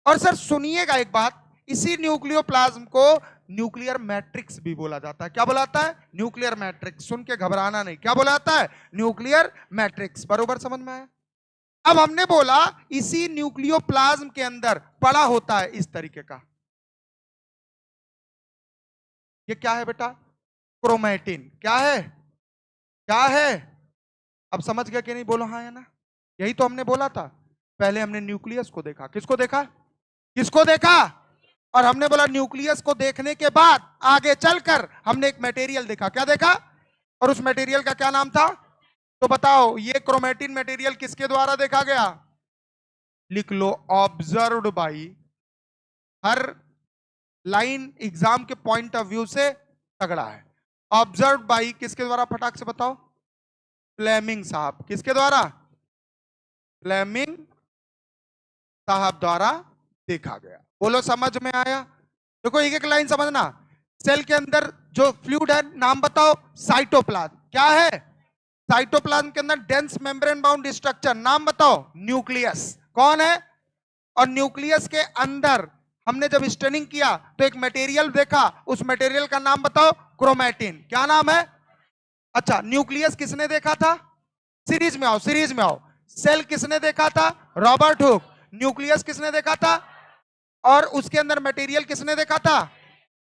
और सर सुनिएगा एक बात, इसी न्यूक्लियोप्लाज्म को न्यूक्लियर मैट्रिक्स भी बोला जाता है। क्या बोला जाता है, न्यूक्लियर मैट्रिक्स। सुन के घबराना नहीं, क्या बोला जाता है, न्यूक्लियर मैट्रिक्स। बरोबर समझ में आया। अब हमने बोला इसी न्यूक्लियोप्लाज्म के अंदर पड़ा होता है इस तरीके का, ये क्या है बेटा, क्रोमैटिन। क्या है, क्या है, अब समझ गया कि नहीं, बोलो हाँ या ना। यही तो हमने बोला था। पहले हमने न्यूक्लियस को देखा, किसको देखा, किसको देखा, और हमने बोला न्यूक्लियस को देखने के बाद आगे चलकर हमने एक मटेरियल देखा। क्या देखा, और उस मटेरियल का क्या नाम था, तो बताओ ये क्रोमैटिन मटेरियल किसके द्वारा देखा गया, लिख लो, ऑब्जर्व्ड बाई। हर लाइन एग्जाम के पॉइंट ऑफ व्यू से तगड़ा है। ऑब्जर्व बाई किसके द्वारा, फटाक से बताओ, फ्लेमिंग साहब। किसके द्वारा, फ्लेमिंग साहब द्वारा देखा गया। बोलो समझ में आया। देखो एक एक लाइन समझना। सेल के अंदर जो फ्लूइड है, नाम बताओ, साइटोप्लाज्म। क्या है, साइटोप्लाज्म के अंदर डेंस मेम्ब्रेन बाउंड स्ट्रक्चर, नाम बताओ, न्यूक्लियस। कौन है, और न्यूक्लियस के अंदर हमने जब स्टनिंग किया तो एक मटेरियल देखा, उस मटेरियल का नाम बताओ, क्रोमैटिन। क्या नाम है? अच्छा, न्यूक्लियस किसने देखा था? सीरीज में आओ, सीरीज में आओ। सेल किसने देखा था? Robert Hooke. न्यूक्लियस किसने देखा था? और उसके अंदर मटेरियल किसने देखा था?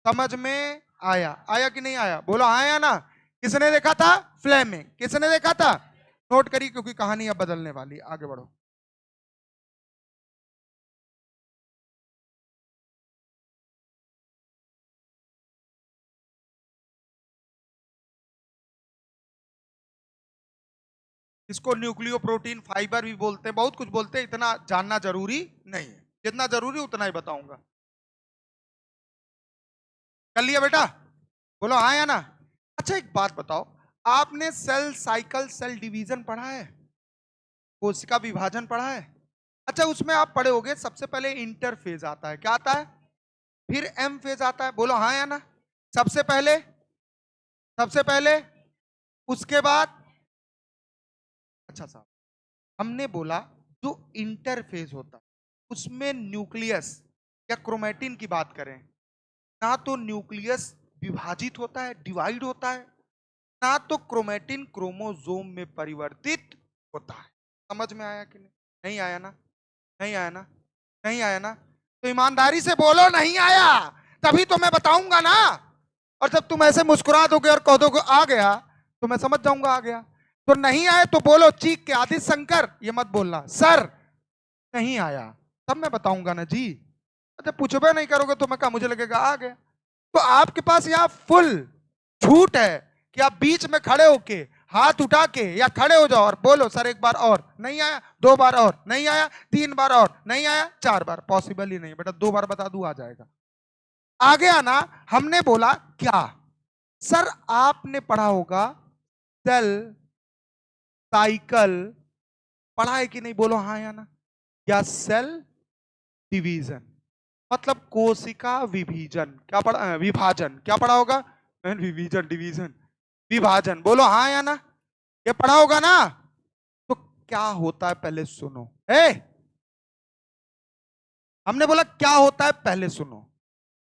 समझ में आया? आया कि नहीं आया? बोलो आया ना। किसने देखा था? फ्लेमिंग। किसने देखा था? नोट करिए क्योंकि कहानी अब बदलने वाली। आगे बढ़ो। इसको न्यूक्लियो प्रोटीन फाइबर भी बोलते हैं, बहुत कुछ बोलते हैं, इतना जानना जरूरी नहीं है। जितना जरूरी उतना ही बताऊंगा। कर लिया बेटा? बोलो हाँ या ना। अच्छा एक बात बताओ, आपने सेल साइकिल, सेल डिवीजन पढ़ा है? कोशिका विभाजन पढ़ा है? अच्छा उसमें आप पढ़े होगे सबसे पहले इंटरफेज आता है। क्या आता है? फिर एम फेज आता है। बोलो हाँ या ना। सबसे पहले, सबसे पहले, उसके बाद, अच्छा साहब हमने बोला जो इंटरफेज होता है उसमें न्यूक्लियस या क्रोमैटिन की बात करें, ना तो न्यूक्लियस विभाजित होता है, डिवाइड होता है, ना तो क्रोमैटिन क्रोमोसोम में परिवर्तित होता है। समझ में आया कि नहीं? नहीं आया ना? नहीं आया ना? नहीं आया ना? तो ईमानदारी से बोलो नहीं आया, तभी तो मैं बताऊंगा ना। और जब तुम ऐसे मुस्कुरा दोगे और कह दोगे आ गया, तो मैं समझ जाऊंगा आ गया। तो नहीं आए तो बोलो चीख के, आदित्य शंकर ये मत बोलना सर नहीं आया, तब मैं बताऊंगा ना जी। अच्छा पूछबे नहीं करोगे तो मैं कहा मुझे लगेगा आ गया। तो आपके पास यहाँ फुल छूट है कि आप बीच में खड़े होके हाथ उठा के या खड़े हो जाओ और बोलो सर एक बार और नहीं आया, 2 बार और नहीं आया, 3 बार और नहीं आया, 4 बार। पॉसिबल ही नहीं बेटा, 2 बार बता दूं आ जाएगा। आ गया ना? हमने बोला क्या? सर आपने पढ़ा होगा सेल साइकिल, पढ़ा है कि नहीं? बोलो हाँ या ना। या सेल डिवीजन मतलब कोशिका विभाजन। क्या पढ़ा? विभाजन। क्या पढ़ा होगा? विभाजन, डिवीजन, विभाजन। बोलो हाँ या ना। ये पढ़ा होगा ना। तो क्या होता है पहले सुनो। हमने बोला क्या होता है पहले सुनो।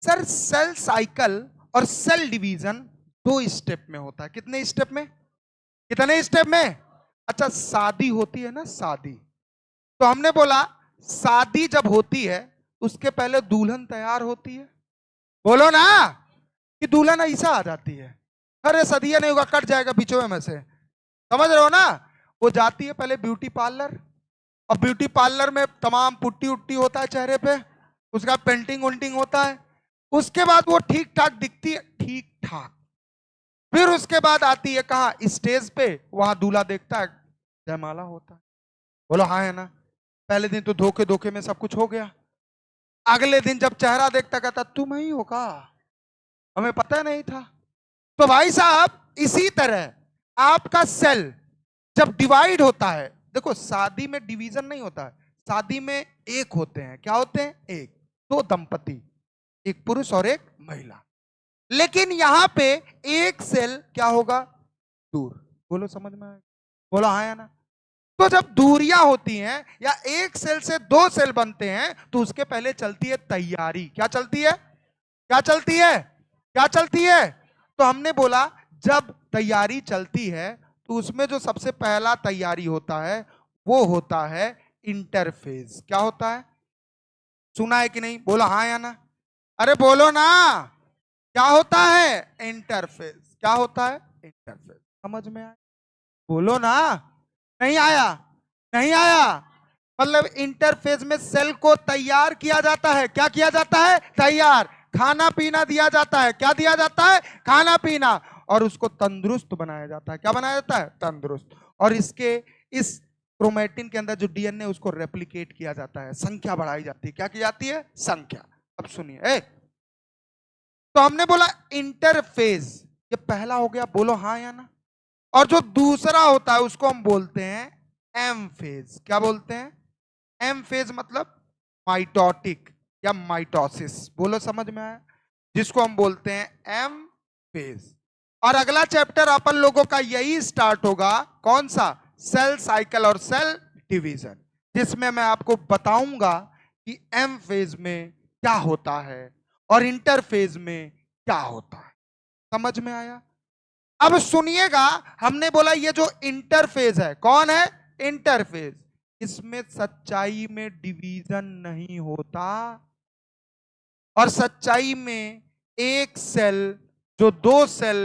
सर सेल साइकिल और सेल डिवीजन 2 स्टेप में होता है। कितने स्टेप में? कितने स्टेप में? अच्छा शादी होती है ना, शादी, तो हमने बोला शादी जब होती है उसके पहले दुल्हन तैयार होती है। बोलो ना कि दुल्हन ऐसा आ जाती है, अरे सदिया नहीं होगा कट जाएगा बीचों में से, समझ रहे हो ना। वो जाती है पहले ब्यूटी पार्लर, और ब्यूटी पार्लर में तमाम पुट्टी उट्टी होता है चेहरे पे, उसका पेंटिंग उंटिंग होता है, उसके बाद वो ठीक ठाक दिखती है, ठीक ठाक। फिर उसके बाद आती है कहा स्टेज पे, वहां दूल्हा देखता है, जयमाला होता है। बोलो हाँ है ना। पहले दिन तो धोखे धोखे में सब कुछ हो गया, अगले दिन जब चेहरा देखता कहता तुम ही हो का, हमें पता नहीं था। तो भाई साहब इसी तरह आपका सेल जब डिवाइड होता है, देखो शादी में डिवीजन नहीं होता है, शादी में एक होते हैं। क्या होते हैं? एक, 2 दंपति, एक पुरुष और एक महिला। लेकिन यहां पे एक सेल क्या होगा? दूर। बोलो समझ में आया? बोलो हाँ या ना। तो जब दूरियां होती हैं या एक सेल से 2 सेल बनते हैं तो उसके पहले चलती है तैयारी। क्या चलती है? क्या चलती है? क्या चलती है? तो हमने बोला जब तैयारी चलती है तो उसमें जो सबसे पहला तैयारी होता है वो होता है इंटरफेज। क्या होता है? सुना है कि नहीं? बोलो हाँ या ना। अरे बोलो ना। क्या होता है? इंटरफेज। क्या होता है? इंटरफेज। समझ में आया? बोलो ना। नहीं आया? नहीं आया? मतलब इंटरफेज में सेल को तैयार किया जाता है। क्या किया जाता है? तैयार। खाना पीना दिया जाता है। क्या दिया जाता है? खाना पीना। और उसको तंदुरुस्त बनाया जाता है। क्या बनाया जाता है? तंदुरुस्त। और इसके इस क्रोमैटिन के अंदर जो डीएनए उसको रेप्लिकेट किया जाता है, संख्या बढ़ाई जाती है। क्या की जाती है? संख्या। अब सुनिए, तो हमने बोला इंटरफेज, ये पहला हो गया। बोलो हाँ या ना। और जो दूसरा होता है उसको हम बोलते हैं एम फेज। क्या बोलते हैं? एम फेज मतलब माइटोटिक या माइटोसिस। बोलो समझ में आया? जिसको हम बोलते हैं एम फेज। और अगला चैप्टर अपन लोगों का यही स्टार्ट होगा। कौन सा? सेल साइकिल और सेल डिवीजन, जिसमें मैं आपको बताऊंगा कि एम फेज में क्या होता है और इंटरफेज में क्या होता है। समझ में आया? अब सुनिएगा, हमने बोला ये जो इंटरफेज है, कौन है? इंटरफेज। इसमें सच्चाई में डिवीजन नहीं होता, और सच्चाई में एक सेल जो दो सेल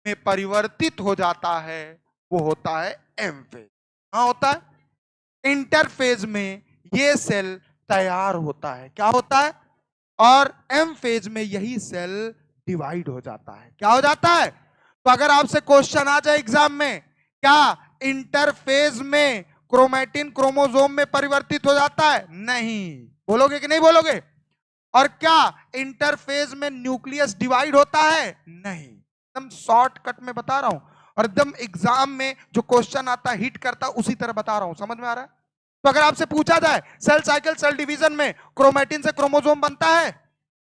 में परिवर्तित हो जाता है वो होता है एम फेज। हाँ, होता है इंटरफेज में ये सेल तैयार होता है। क्या होता है? और एम फेज में यही सेल डिवाइड हो जाता है। क्या हो जाता है? तो अगर आपसे क्वेश्चन आ जाए एग्जाम में, क्या इंटरफेज में क्रोमैटिन क्रोमोसोम में परिवर्तित हो जाता है? नहीं। बोलोगे कि नहीं बोलोगे? और क्या इंटरफेज में न्यूक्लियस डिवाइड होता है? नहीं। एकदम शॉर्टकट में बता रहा हूं, और एकदम एग्जाम में जो क्वेश्चन आता है हिट करता है उसी तरह बता रहा हूं। समझ में आ रहा है? तो अगर आपसे पूछा जाए सेल साइकिल सेल डिवीजन में क्रोमैटिन से क्रोमोसोम बनता है,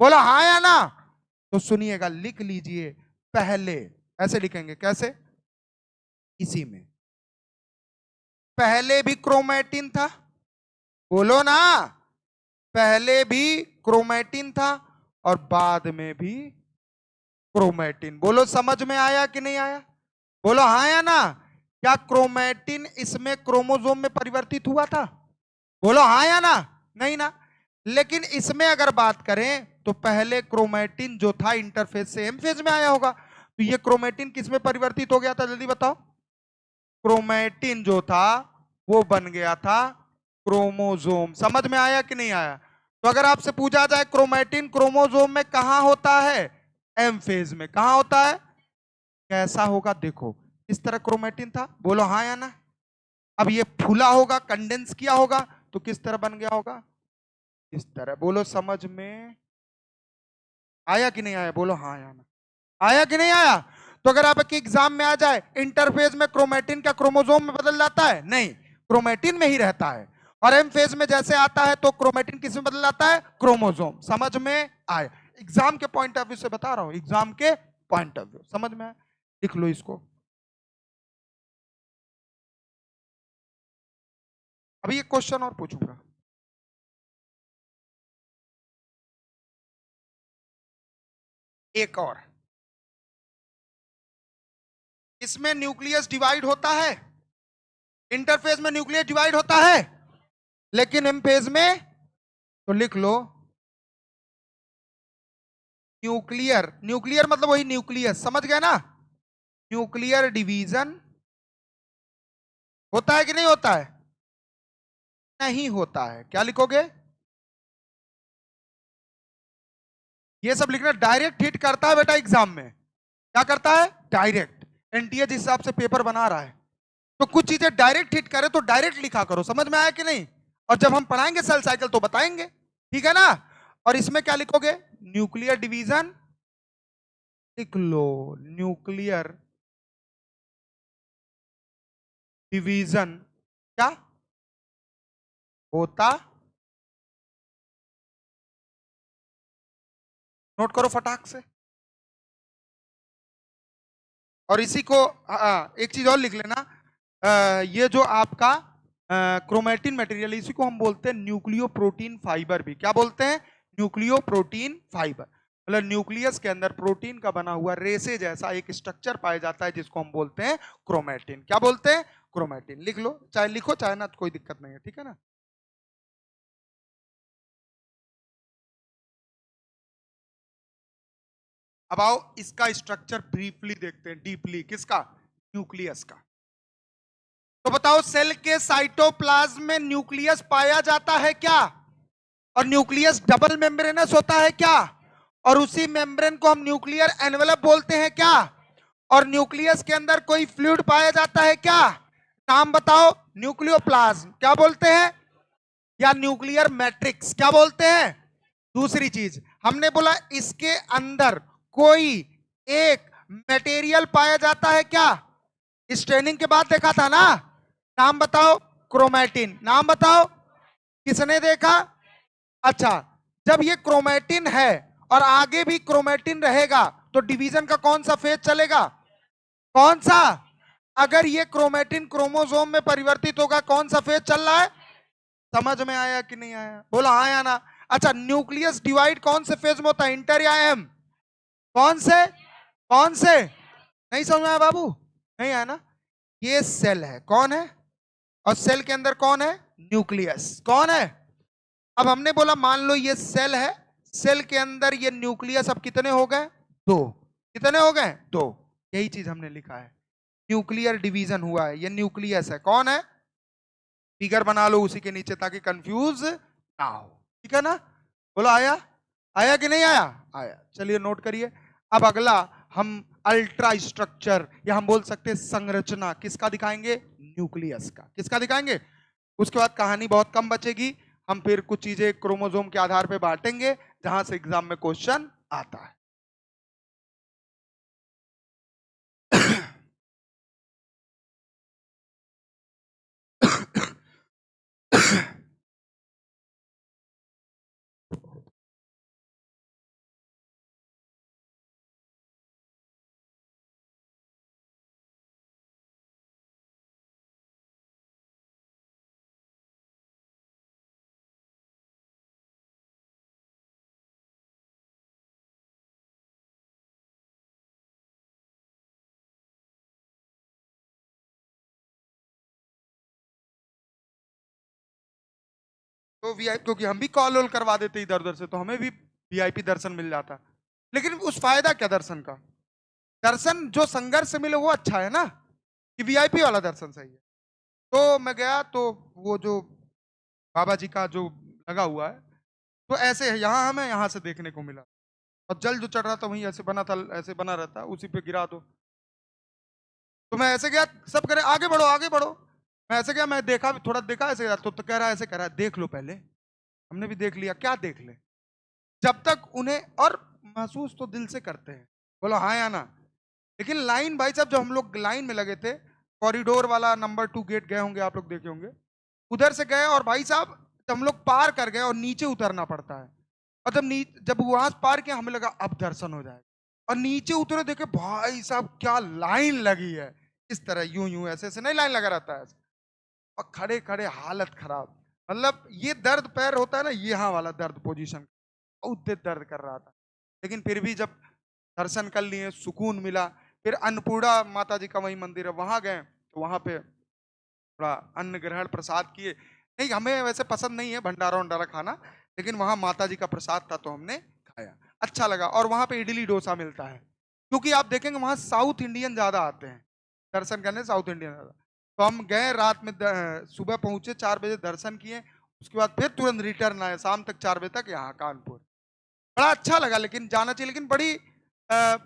बोला हाँ या ना, तो सुनिएगा, लिख लीजिए। पहले ऐसे लिखेंगे, कैसे? इसी में पहले भी क्रोमैटिन था, बोलो ना, पहले भी क्रोमैटिन था और बाद में भी क्रोमैटिन। बोलो समझ में आया कि नहीं आया? बोलो हाँ या ना। क्या क्रोमैटिन इसमें क्रोमोसोम में परिवर्तित हुआ था? बोलो हाँ या ना। नहीं ना। लेकिन इसमें अगर बात करें तो पहले क्रोमैटिन जो था इंटरफेज से एम फेज में आया होगा, तो ये क्रोमैटिन किस में परिवर्तित हो गया था? जल्दी बताओ। क्रोमैटिन जो था वो बन गया था क्रोमोसोम। समझ में आया कि नहीं आया? तो अगर आपसे पूछा जाए क्रोमैटिन क्रोमोसोम में कहां होता है? एम फेज में। कहां होता है? कैसा होगा? देखो, इस तरह क्रोमैटिन था, बोलो हाँ या ना। अब ये फूला होगा, कंडेंस किया होगा, तो किस तरह बन गया होगा? इस तरह। बोलो समझ में आया कि नहीं आया? बोलो हाँ या ना। आया कि नहीं आया? तो अगर आपके एग्जाम में आ जाए इंटरफेज में क्रोमैटिन क्या क्रोमोसोम में बदल जाता है? नहीं, क्रोमैटिन में ही रहता है। और एम फेज में जैसे आता है तो क्रोमैटिन किस में बदल जाता है? क्रोमोसोम। समझ में आया? एग्जाम के पॉइंट ऑफ व्यू से बता रहा हूं, एग्जाम के पॉइंट ऑफ व्यू। समझ में आया? लिख लो इसको। अभी एक क्वेश्चन और पूछूंगा। एक और, इसमें न्यूक्लियस डिवाइड होता है, इंटरफेज में न्यूक्लियस डिवाइड होता है, लेकिन एम फेज में, तो लिख लो न्यूक्लियर। न्यूक्लियर मतलब वही न्यूक्लियस, समझ गए ना? न्यूक्लियर डिवीजन होता है कि नहीं होता है? नहीं होता है। क्या लिखोगे? ये सब लिखना। डायरेक्ट हिट करता है बेटा एग्जाम में। क्या करता है? डायरेक्ट। एनटीए जिस हिसाब से पेपर बना रहा है, तो कुछ चीजें डायरेक्ट हिट करे तो डायरेक्ट लिखा करो। समझ में आया कि नहीं? और जब हम पढ़ाएंगे सेल साइकिल तो बताएंगे, ठीक है ना? और इसमें क्या लिखोगे? न्यूक्लियर डिवीजन लिख लो। न्यूक्लियर डिवीजन क्या होता, नोट करो फटाक से। और इसी को एक चीज और लिख लेना, ये जो आपका क्रोमैटिन मटेरियल, इसी को हम बोलते हैं न्यूक्लियो प्रोटीन फाइबर भी। क्या बोलते हैं? Nucleo protein fibre. मतलब न्यूक्लियस के अंदर प्रोटीन का बना हुआ रेसे जैसा एक स्ट्रक्चर पाया जाता है जिसको हम बोलते हैं क्रोमैटिन। क्या बोलते हैं? क्रोमैटिन। लिख लो, चाहे लिखो चाहे ना, कोई दिक्कत नहीं है, ठीक है ना? अब आओ इसका स्ट्रक्चर ब्रीफली देखते हैं, डीपली। किसका? न्यूक्लियस का। तो बताओ, सेल के साइटोप्लाज्म में न्यूक्लियस पाया जाता है क्या? और न्यूक्लियस डबल मेम्ब्रेनस होता है क्या? और उसी मेम्ब्रेन को हम न्यूक्लियर एनवेलप बोलते हैं क्या? और न्यूक्लियस के अंदर कोई फ्लूइड पाया जाता है क्या? नाम बताओ। न्यूक्लियोप्लाज्म क्या बोलते हैं? या न्यूक्लियर मैट्रिक्स क्या बोलते हैं? दूसरी चीज हमने बोला, इसके अंदर कोई एक मटेरियल पाया जाता है क्या? इस ट्रेनिंग के बाद देखा था ना। नाम बताओ। क्रोमैटिन। नाम बताओ। किसने देखा? अच्छा, जब ये क्रोमैटिन है और आगे भी क्रोमैटिन रहेगा तो डिवीजन का कौन सा फेज चलेगा? कौन सा? अगर ये क्रोमैटिन क्रोमोसोम में परिवर्तित होगा, कौन सा फेज चल रहा है? समझ में आया कि नहीं आया? बोला हाँ या ना। अच्छा, न्यूक्लियस डिवाइड कौन से फेज में होता है, इंटर या एम? कौन से? कौन से? नहीं समझ में आया बाबू? नहीं आया ना? ये सेल है, कौन है? और सेल के अंदर कौन है? न्यूक्लियस। कौन है? अब हमने बोला मान लो ये सेल है, सेल के अंदर ये न्यूक्लियस अब कितने हो गए? दो। कितने हो गए? दो। यही चीज हमने लिखा है, न्यूक्लियर डिवीजन हुआ है, ये न्यूक्लियस है। कौन है? फिगर बना लो उसी के नीचे ताकि कंफ्यूज ना हो, ठीक है ना? बोलो आया? आया कि नहीं आया? आया। चलिए नोट करिए। अब अगला हम अल्ट्रा स्ट्रक्चर या हम बोल सकते हैं संरचना किसका दिखाएंगे? न्यूक्लियस का। किसका दिखाएंगे? उसके बाद कहानी बहुत कम बचेगी, हम फिर कुछ चीजें क्रोमोसोम के आधार पे बांटेंगे जहां से एग्जाम में क्वेश्चन आता है। तो वीआईपी, क्योंकि हम भी कॉल वॉल करवा देते इधर उधर से तो हमें भी वीआईपी दर्शन मिल जाता, लेकिन उस फायदा क्या दर्शन का? दर्शन जो संघर्ष से मिले वो अच्छा है ना, कि वीआईपी वाला दर्शन सही है? तो मैं गया तो वो जो बाबा जी का जो लगा हुआ है, तो ऐसे है, यहाँ हमें यहाँ से देखने को मिला, और जल जो चढ़ रहा था वहीं ऐसे बना था, ऐसे बना रहता, उसी पे गिरा दो। तो मैं ऐसे गया, सब करे आगे बढ़ो आगे बढ़ो, मैं ऐसे गया, मैं देखा भी थोड़ा, देखा ऐसे गया, तो कह रहा है ऐसे कह रहा है, देख लो पहले। हमने भी देख लिया, क्या देख ले? जब तक उन्हें, और महसूस तो दिल से करते हैं, बोलो हाँ या ना? लेकिन लाइन भाई साहब, जब हम लोग लाइन में लगे थे, कॉरिडोर वाला नंबर 2 गेट गए होंगे आप लोग, देखे होंगे, उधर से गए, और भाई साहब जब हम लोग पार कर गए और नीचे उतरना पड़ता है, और जब वहां से पार किया हमें लगा अब दर्शन हो जाएगा, और नीचे उतरे देखे भाई साहब क्या लाइन लगी है, इस तरह यूं यूं ऐसे ऐसे नहीं लाइन लगा रहता है ऐसे। और खड़े खड़े हालत खराब, मतलब ये दर्द पैर होता है ना, यहाँ वाला दर्द पोजीशन, बहुत दर्द कर रहा था, लेकिन फिर भी जब दर्शन कर लिए, सुकून मिला। फिर अन्नपूर्णा माता जी का वही मंदिर है, वहां गए तो वहां पे थोड़ा अन्न ग्रहण प्रसाद किए। नहीं हमें वैसे पसंद नहीं है भंडारा वंडारा खाना, लेकिन वहां माता जी का प्रसाद था तो हमने खाया, अच्छा लगा। और वहां पे इडली डोसा मिलता है, क्योंकि आप देखेंगे वहां साउथ इंडियन ज्यादा आते हैं दर्शन करने, साउथ इंडियन ज्यादा। तो हम गए रात में, सुबह पहुंचे 4 बजे, दर्शन किए, उसके बाद फिर तुरंत रिटर्न आए शाम तक 4 बजे तक यहाँ कानपुर। बड़ा अच्छा लगा, लेकिन जाना चाहिए, लेकिन बड़ी आ,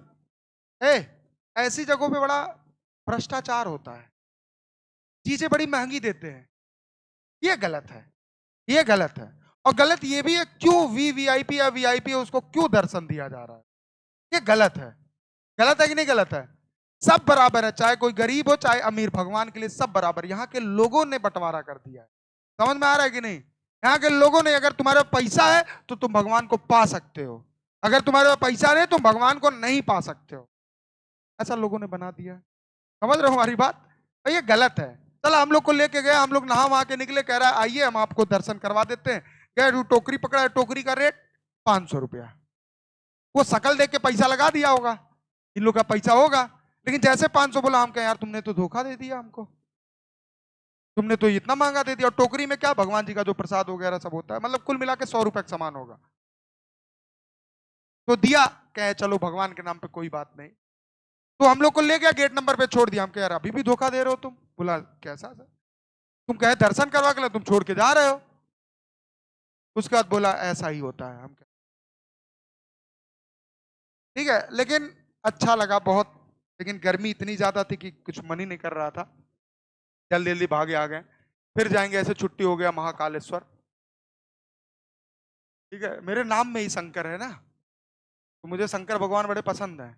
ऐसी जगहों पे बड़ा भ्रष्टाचार होता है, चीजें बड़ी महंगी देते हैं, ये गलत है, ये गलत है। और गलत ये भी है, क्यों वीवीआईपी या वीआईपी है उसको क्यों दर्शन दिया जा रहा है, ये गलत है। गलत है कि नहीं गलत है? सब बराबर है, चाहे कोई गरीब हो चाहे अमीर, भगवान के लिए सब बराबर। यहाँ के लोगों ने बंटवारा कर दिया है, समझ में आ रहा है कि नहीं? यहाँ के लोगों ने, अगर तुम्हारे पास पैसा है तो तुम भगवान को पा सकते हो, अगर तुम्हारे पास पैसा नहीं तुम भगवान को नहीं पा सकते हो, ऐसा लोगों ने बना दिया है। समझ रहे हो हमारी बात? तो ये गलत है। चलो हम लोग को लेके गए, हम लोग नहा वहा के निकले, कह रहा है आइए हम आपको दर्शन करवा देते हैं। गए, टोकरी पकड़ा है, टोकरी का रेट 500 रुपया। वो शकल देख के पैसा लगा दिया होगा, इन लोग का पैसा होगा, लेकिन जैसे 500 बोला, हम कहें यार तुमने तो धोखा दे दिया हमको, तुमने तो इतना महंगा दे दिया। और टोकरी में क्या, भगवान जी का जो प्रसाद वगैरह सब होता है, मतलब कुल मिला के 100 रुपए का सामान होगा। तो दिया, कहे चलो भगवान के नाम पे कोई बात नहीं। तो हम लोग को ले गया गेट नंबर पे छोड़ दिया, हम कह यार अभी भी धोखा दे रहे हो तुम। बोला कैसा सर? तुम कहे दर्शन करवा के तुम छोड़ के जा रहे हो। उसके बाद बोला ऐसा ही होता है। हम ठीक है, लेकिन अच्छा लगा बहुत, लेकिन गर्मी इतनी ज्यादा थी कि कुछ मन ही नहीं कर रहा था, जल्दी जल्दी भागे आ गए। फिर जाएंगे, ऐसे छुट्टी हो गया महाकालेश्वर। ठीक है, मेरे नाम में ही शंकर है ना, तो मुझे शंकर भगवान बड़े पसंद है।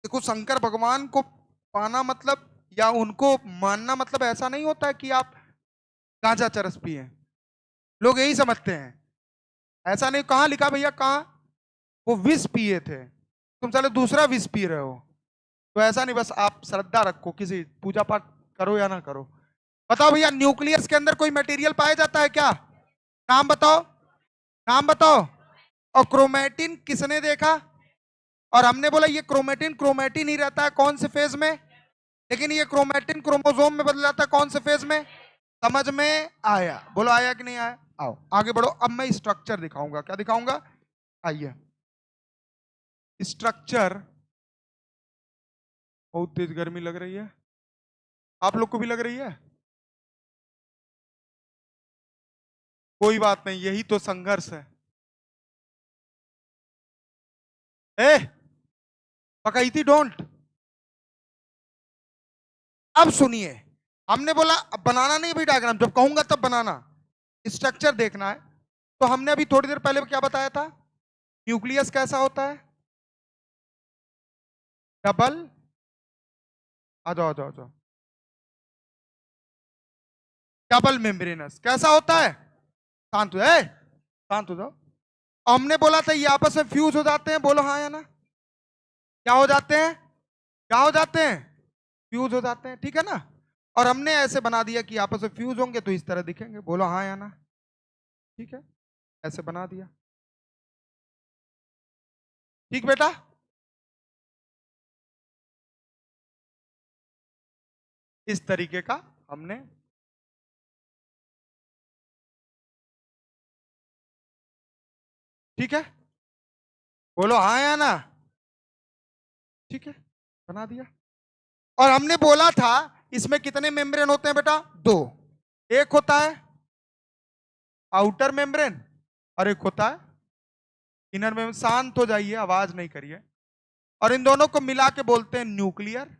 देखो शंकर भगवान को पाना मतलब, या उनको मानना मतलब ऐसा नहीं होता है कि आप गांजा चरस पिए, लोग यही समझते हैं। ऐसा नहीं, कहाँ लिखा भैया, कहाँ? वो विष पिए थे, तुम चले दूसरा विष पी रहे हो। तो ऐसा नहीं, बस आप श्रद्धा रखो, किसी पूजा पाठ करो या ना करो। बताओ भैया, न्यूक्लियस के अंदर कोई मटेरियल पाया जाता है क्या? नाम बताओ, नाम बताओ। और क्रोमेटिन किसने देखा? और हमने बोला ये क्रोमेटिन क्रोमेटिन ही रहता है कौन से फेज में, लेकिन ये क्रोमेटिन क्रोमोसोम में बदल जाता है कौन से फेज में? समझ में आया? बोलो आया कि नहीं आया? आओ आगे बढ़ो। अब मैं स्ट्रक्चर दिखाऊंगा। क्या दिखाऊंगा? आइए स्ट्रक्चर। बहुत तेज गर्मी लग रही है, आप लोग को भी लग रही है? कोई बात नहीं, यही तो संघर्ष है। ए पकाईती डोंट। अब सुनिए, हमने बोला अब बनाना नहीं भाई डायग्राम, जब कहूंगा तब बनाना। स्ट्रक्चर देखना है। तो हमने अभी थोड़ी देर पहले क्या बताया था? न्यूक्लियस कैसा होता है? डबल, आ जाओ आ जाओ आ जाओ। डबल मेम्ब्रेनस कैसा होता है? शांत हो जाए, शांत हो जाओ। हमने बोला था ये आपस में फ्यूज हो जाते हैं, बोलो हाँ या ना। क्या हो जाते हैं? क्या हो जाते हैं? फ्यूज हो जाते हैं, ठीक है ना। और हमने ऐसे बना दिया कि आपस में फ्यूज होंगे तो इस तरह दिखेंगे, बोलो हाँ या ना। ठीक है, ऐसे बना दिया। ठीक बेटा, इस तरीके का हमने। ठीक है, बोलो हाँ या ना। ठीक है, बना दिया। और हमने बोला था इसमें कितने मेम्ब्रेन होते हैं बेटा? दो। एक होता है आउटर मेम्ब्रेन और एक होता है इनर मेम्ब्रेन। शांत हो जाइए, आवाज नहीं करिए। और इन दोनों को मिला के बोलते हैं न्यूक्लियर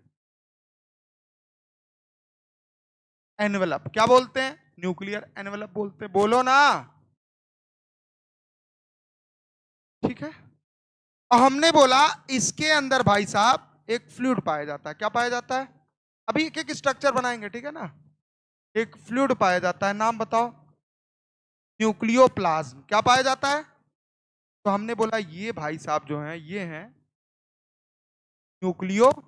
एनवेलप। क्या बोलते हैं? न्यूक्लियर एनवेलप बोलते हैं, बोलो ना। ठीक है, और हमने बोला इसके अंदर भाई साहब एक फ्लूइड पाया जाता है। क्या पाया जाता है? अभी एक एक स्ट्रक्चर बनाएंगे, ठीक है ना। एक फ्लूइड पाया जाता है, नाम बताओ। न्यूक्लियोप्लाज्म। क्या पाया जाता है? तो हमने बोला ये भाई साहब जो हैं ये हैं न्यूक्लियोप्लाज्म,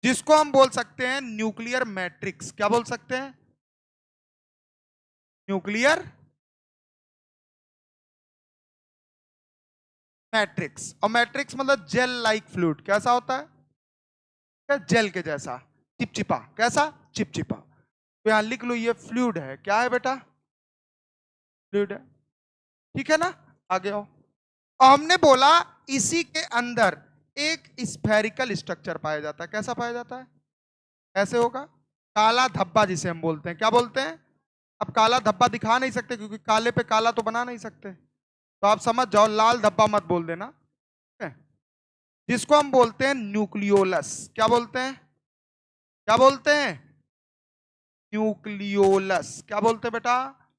जिसको हम बोल सकते हैं न्यूक्लियर मैट्रिक्स। क्या बोल सकते हैं? Nuclear matrix. और मैट्रिक्स मतलब जेल लाइक फ्लूइड। कैसा होता है? जेल के जैसा, चिपचिपा। कैसा? चिपचिपा। तो यहां लिख लो ये फ्लूइड है। क्या है बेटा? फ्लूइड है, ठीक है ना। आगे आओ। और हमने बोला इसी के अंदर एक स्फेरिकल स्ट्रक्चर पाया जाता है। कैसा पाया जाता है? ऐसे होगा, काला धब्बा जिसे हम बोलते हैं। क्या बोलते हैं? अब काला धब्बा दिखा नहीं सकते क्योंकि काले पे काला तो बना नहीं सकते, तो आप समझ जाओ, लाल धब्बा मत बोल देना, ठीक है? जिसको हम बोलते हैं न्यूक्लियोलस। क्या बोलते हैं? क्या बोलते हैं? न्यूक्लियोलस। क्या बोलते हैं बेटा?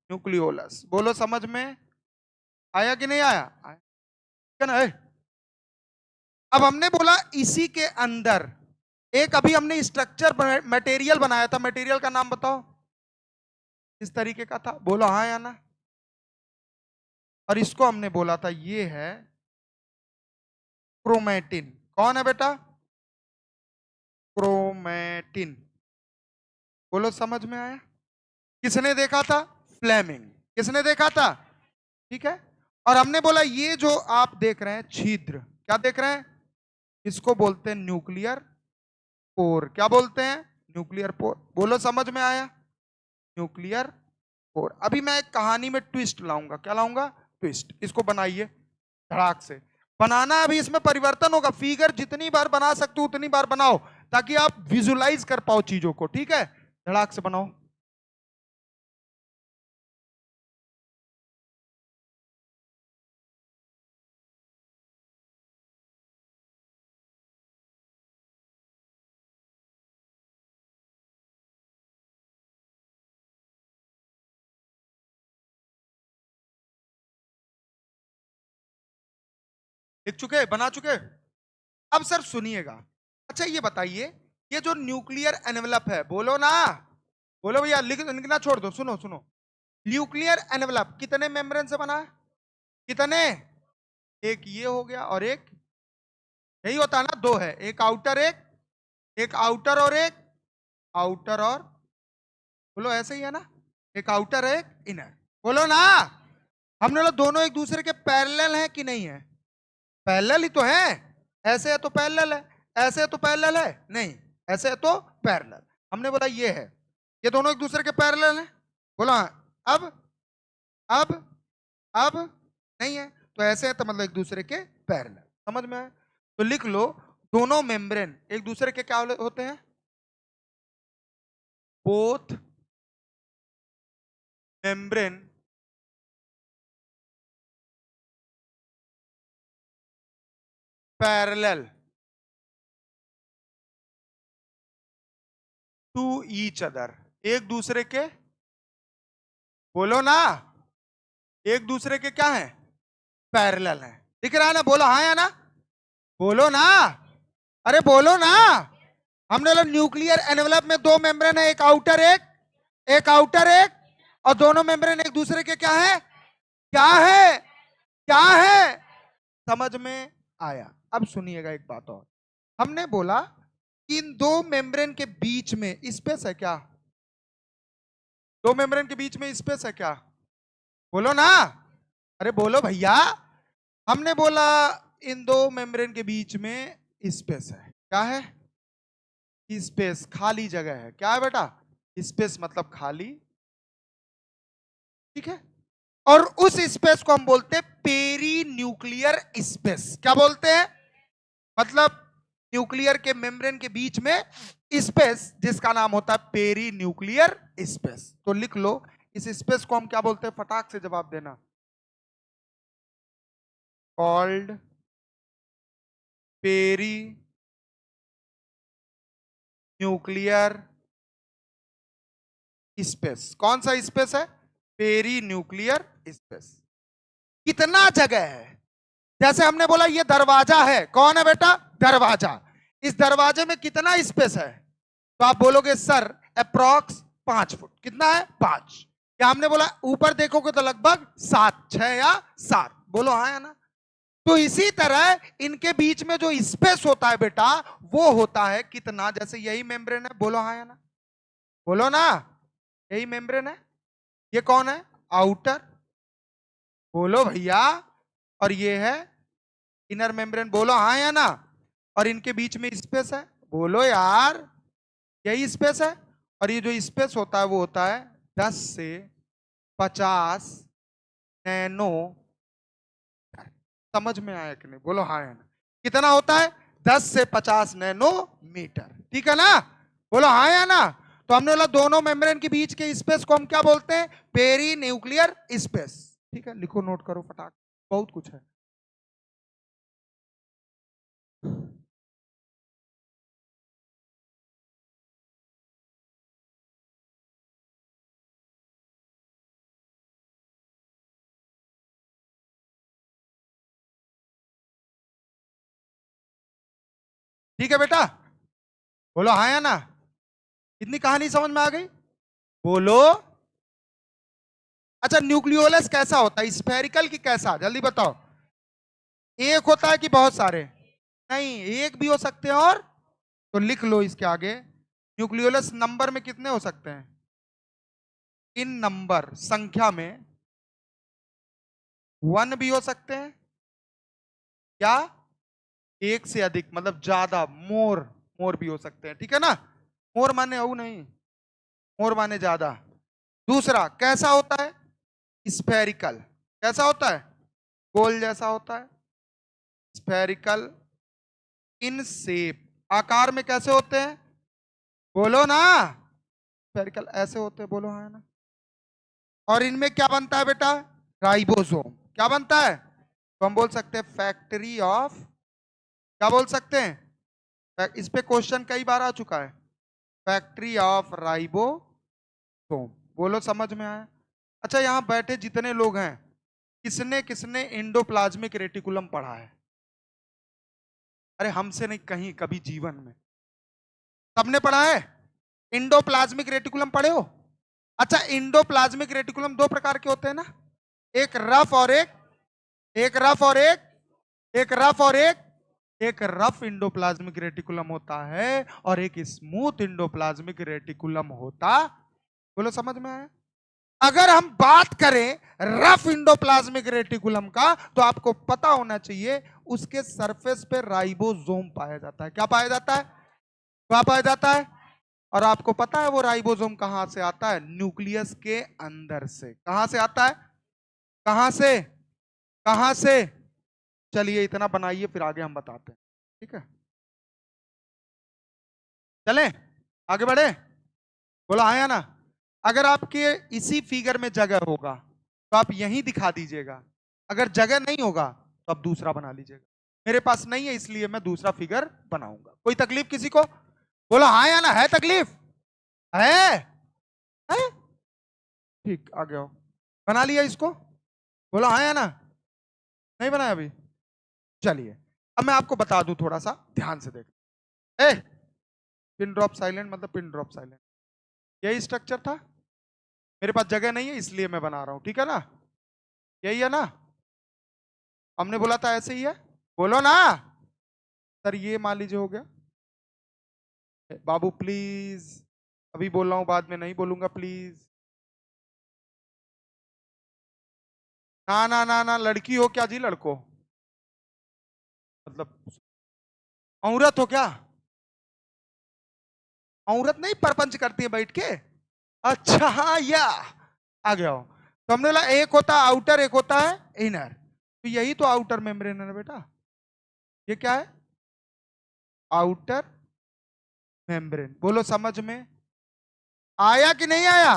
न्यूक्लियोलस। बोलो समझ में आया कि नहीं आया? आया, ठीक है ना? अब हमने बोला इसी के अंदर एक अभी हमने स्ट्रक्चर मटेरियल बनाया था। मटेरियल का नाम बताओ। इस तरीके का था, बोलो हाँ या ना। और इसको हमने बोला था ये है क्रोमेटिन। कौन है बेटा? क्रोमेटिन। बोलो समझ में आया? किसने देखा था? फ्लेमिंग। किसने देखा था? ठीक है। और हमने बोला ये जो आप देख रहे हैं छिद्र, क्या देख रहे हैं? इसको बोलते हैं न्यूक्लियर पोर। क्या बोलते हैं? Nuclear pore. बोलो समझ में आया? Nuclear pore. अभी मैं एक कहानी में ट्विस्ट लाऊंगा। क्या लाऊंगा? ट्विस्ट। इसको बनाइए धड़ाक से। बनाना अभी इसमें परिवर्तन होगा, फिगर जितनी बार बना सकते हो उतनी बार बनाओ ताकि आप विजुलाइज कर पाओ चीजों को, ठीक है। धड़ाक से बनाओ। लिख चुके? बना चुके? अब सर सुनिएगा। अच्छा ये बताइए, ये जो न्यूक्लियर एनवेलप है, बोलो ना, बोलो भैया, लिखना छोड़ दो, सुनो सुनो। न्यूक्लियर एनवेलप कितने मेम्ब्रेन से बना है? कितने? एक ये हो गया और एक, यही होता है ना, दो है, एक आउटर एक आउटर और एक आउटर और, बोलो ऐसे ही है ना, एक आउटर है एक इनर, बोलो ना। हमने बोला दोनों एक दूसरे के पैरेलल है कि नहीं है? पैरेलल ही तो है। ऐसे है तो पैरेलल है, ऐसे है तो पैरेलल है नहीं, ऐसे है तो पैरेलल। हमने बोला ये है, ये दोनों एक दूसरे के पैरेलल है, बोला हाँ। अब अब नहीं है तो ऐसे है तो मतलब एक दूसरे के पैरेलल। समझ में आया? तो लिख लो, दोनों मेम्ब्रेन एक दूसरे के क्या होते हैं? Both membrane parallel to each other, एक दूसरे के, बोलो ना, एक दूसरे के क्या है? पैरेलल है। दिख रहा है ना? बोलो हाँ या ना, बोलो ना, अरे बोलो ना। हमने बोला न्यूक्लियर एनवेलप में दो मेम्ब्रेन है, एक आउटर एक आउटर एक, और दोनों मेम्ब्रेन एक दूसरे के क्या है? क्या है? क्या है? समझ में आया? अब सुनिएगा एक बात और, हमने बोला इन दो मेम्ब्रेन के बीच में स्पेस है क्या? दो मेम्ब्रेन के बीच में स्पेस है क्या? बोलो ना, अरे बोलो भैया। हमने बोला इन दो मेम्ब्रेन के बीच में स्पेस है, क्या है? स्पेस, खाली जगह है। क्या है बेटा? स्पेस मतलब खाली, ठीक है। और उस स्पेस को हम बोलते हैं पेरी न्यूक्लियर स्पेस। क्या बोलते हैं? मतलब न्यूक्लियर के मेम्ब्रेन के बीच में स्पेस जिसका नाम होता है पेरी न्यूक्लियर स्पेस। तो लिख लो, इस स्पेस को हम क्या बोलते हैं? फटाक से जवाब देना। Called perinuclear space. कौन सा स्पेस है? Perinuclear space. कितना जगह है? जैसे हमने बोला ये दरवाजा है, कौन है बेटा? दरवाजा। इस दरवाजे में कितना स्पेस है? तो आप बोलोगे सर अप्रॉक्स 5 फुट। कितना है? 5। या हमने बोला ऊपर देखोगे तो लगभग 7, 6 या 7। बोलो हाँ या ना। तो इसी तरह इनके बीच में जो स्पेस होता है बेटा, वो होता है कितना? जैसे यही मेम्ब्रेन है, बोलो हाँ या ना, बोलो ना, यही मेम्ब्रेन है। ये कौन है? आउटर, बोलो भैया। और ये है इनर मेम्ब्रेन, बोलो हाँ या ना। और इनके बीच में स्पेस है, बोलो यार, यही स्पेस है। और ये जो स्पेस होता है वो होता है 10 से 50 नैनो। समझ में आया कि नहीं? बोलो हाँ या ना। कितना होता है? 10 से 50 नैनोमीटर, ठीक है ना? बोलो हाँ या ना। तो हमने बोला दोनों मेम्ब्रेन के बीच के स्पेस को हम क्या बोलते हैं? Perinuclear space. ठीक है, लिखो, नोट करो फटाक, बहुत कुछ है। ठीक है बेटा, बोलो हाँ या ना। इतनी कहानी समझ में आ गई? बोलो। अच्छा, न्यूक्लियोलस कैसा होता है? स्फेरिकल की कैसा? जल्दी बताओ। एक होता है कि बहुत सारे? नहीं, एक भी हो सकते हैं। और तो लिख लो इसके आगे, न्यूक्लियोलस नंबर में कितने हो सकते हैं? इन नंबर, संख्या में 1 भी हो सकते हैं, या एक से अधिक मतलब ज्यादा, मोर, मोर भी हो सकते हैं, ठीक है ना? मोर माने वो नहीं, मोर माने ज्यादा। दूसरा कैसा होता है? स्फेरिकल। कैसा होता है? गोल जैसा होता है। स्फेरिकल इन शेप, आकार में कैसे होते हैं? बोलो ना, स्फेरिकल ऐसे होते हैं, बोलो हाँ ना। और इनमें क्या बनता है बेटा? राइबोसोम। क्या बनता है? तो हम बोल सकते हैं फैक्ट्री ऑफ, क्या बोल सकते हैं? इस पे क्वेश्चन कई बार आ चुका है, फैक्ट्री ऑफ राइबोसोम। बोलो समझ में आया? अच्छा, यहां बैठे जितने लोग हैं, किसने किसने इंडोप्लाज्मिक रेटिकुलम पढ़ा है? अरे हमसे नहीं, कहीं कभी जीवन में सबने पढ़ा है? इंडोप्लाज्मिक रेटिकुलम पढ़े हो? अच्छा, इंडोप्लाज्मिक रेटिकुलम दो प्रकार के होते हैं ना, एक रफ और एक रफ और एक रफ और एक रफ इंडोप्लाज्मिक रेटिकुलम होता है और एक स्मूथ इंडोप्लाज्मिक रेटिकुलम होता। बोलो समझ में आया? अगर हम बात करें रफ इंडोप्लाज्मिक रेटिकुलम का, तो आपको पता होना चाहिए उसके सरफेस पे राइबोसोम पाया जाता है। क्या पाया जाता है? क्या पाया जाता है? और आपको पता है वो राइबोसोम कहां से आता है? न्यूक्लियस के अंदर से। कहां से आता है? कहां से? कहां से? चलिए इतना बनाइए, फिर आगे हम बताते हैं, ठीक है? चलें आगे बढ़े? बोला आया ना? अगर आपके इसी फिगर में जगह होगा तो आप यहीं दिखा दीजिएगा, अगर जगह नहीं होगा तो आप दूसरा बना लीजिएगा। मेरे पास नहीं है इसलिए मैं दूसरा फिगर बनाऊंगा। कोई तकलीफ किसी को? बोला हाँ या ना? है तकलीफ? है? ठीक, आ गया। बना लिया इसको? बोला हाँ या ना? नहीं बनाया अभी? चलिए अब मैं आपको बता दूं, थोड़ा सा ध्यान से देख। ए, पिन ड्रॉप साइलेंट मतलब पिन ड्रॉप साइलेंट, यही स्ट्रक्चर था। मेरे पास जगह नहीं है इसलिए मैं बना रहा हूं, ठीक है ना? यही है ना? हमने बोला था ऐसे ही है, बोलो ना। सर ये मान लीजिए हो गया। बाबू प्लीज, अभी बोल रहा हूं, बाद में नहीं बोलूंगा प्लीज। ना ना ना ना, लड़की हो क्या जी? लड़को मतलब औरत हो क्या? औरत नहीं परपंच करती है बैठ के? अच्छा हाँ, या आ गया हो। तो हमने बोला एक होता है आउटर, एक होता है इनर, तो यही तो आउटर मेम्ब्रेन है ना बेटा। ये क्या है? Outer membrane. बोलो समझ में आया कि नहीं आया?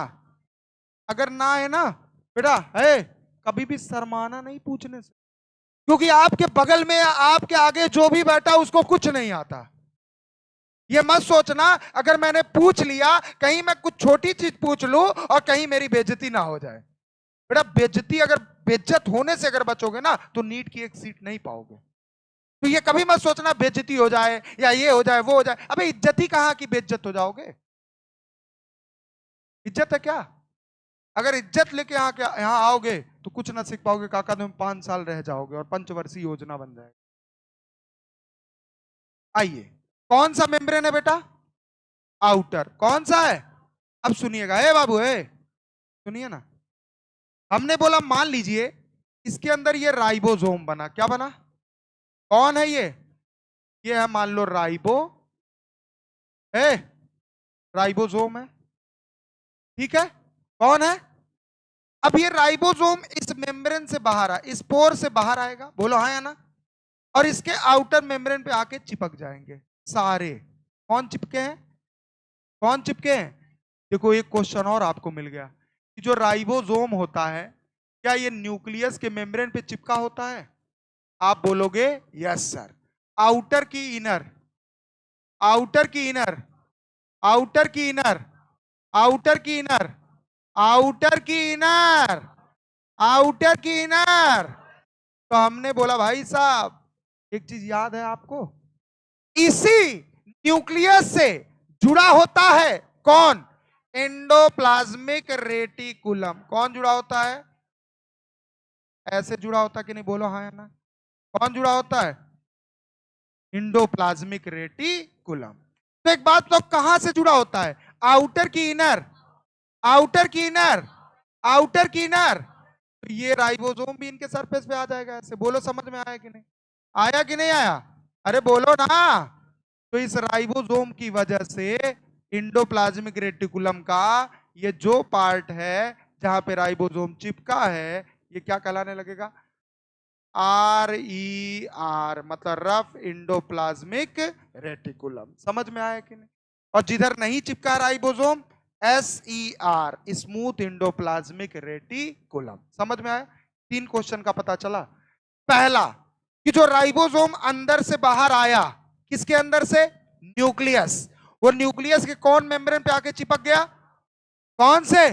अगर ना है ना बेटा, है कभी भी शर्माना नहीं पूछने से, क्योंकि आपके बगल में या आपके आगे जो भी बैठा उसको कुछ नहीं आता। ये मत सोचना अगर मैंने पूछ लिया कहीं मैं कुछ छोटी चीज पूछ लूं और कहीं मेरी बेइज्जती ना हो जाए। बेटा बेइज्जती, अगर बेइज्जत होने से अगर बचोगे ना तो नीट की एक सीट नहीं पाओगे। तो ये कभी मत सोचना बेइज्जती हो जाए या ये हो जाए वो हो जाए। अबे इज्जत ही कहां की बेइज्जत हो जाओगे? इज्जत है क्या? अगर इज्जत लेके यहाँ आओगे तो कुछ ना सीख पाओगे काका, तुम 5 साल रह जाओगे और पंचवर्षीय योजना बन जाएगी। आइए, कौन सा मेम्ब्रेन है बेटा? आउटर। कौन सा है? अब सुनिएगा, ए बाबू ए, सुनिए ना। हमने बोला मान लीजिए इसके अंदर ये राइबोसोम बना। क्या बना? कौन है ये है मान लो राइबो, है राइबोसोम है, ठीक है? कौन है? अब ये राइबोसोम इस मेम्ब्रेन से बाहर इस पोर से बाहर आएगा, बोलो हाँ या ना? और इसके आउटर मेम्ब्रेन पे आके चिपक जाएंगे सारे। कौन चिपके हैं? कौन चिपके हैं? देखो एक क्वेश्चन और आपको मिल गया कि जो राइबोसोम होता है क्या ये न्यूक्लियस के मेम्ब्रेन पे चिपका होता है? आप बोलोगे यस सर। आउटर की इनर, आउटर की इनर, आउटर की इनर, आउटर की इनर, आउटर की इनर, आउटर की इनर। तो हमने बोला भाई साहब एक चीज याद है आपको, इसी न्यूक्लियस से जुड़ा होता है कौन? Endoplasmic reticulum. कौन जुड़ा होता है? ऐसे जुड़ा होता है कि नहीं? बोलो हाँ या ना? कौन जुड़ा होता है? Endoplasmic reticulum. तो एक बात तो कहां से जुड़ा होता है? आउटर की इनर, आउटर की इनर, आउटर की इनर। तो ये राइबोसोम भी इनके सरफेस पे आ जाएगा ऐसे। बोलो समझ में आया कि नहीं? आया कि नहीं आया? अरे बोलो ना। तो इस राइबोसोम की वजह से इंडोप्लाज्मिक रेटिकुलम का ये जो पार्ट है जहां पे राइबोसोम चिपका है, ये क्या कहलाने लगेगा? RER, मतलब रफ इंडोप्लाज्मिक रेटिकुलम। समझ में आया कि नहीं? और जिधर नहीं चिपका ribosome, SER, smooth endoplasmic reticulum. समझ में आया? 3 क्वेश्चन का पता चला। पहला कि जो राइबोसोम अंदर से बाहर आया, किसके अंदर से? न्यूक्लियस। वो न्यूक्लियस के कौन मेम्ब्रेन पे आके चिपक गया? कौन से?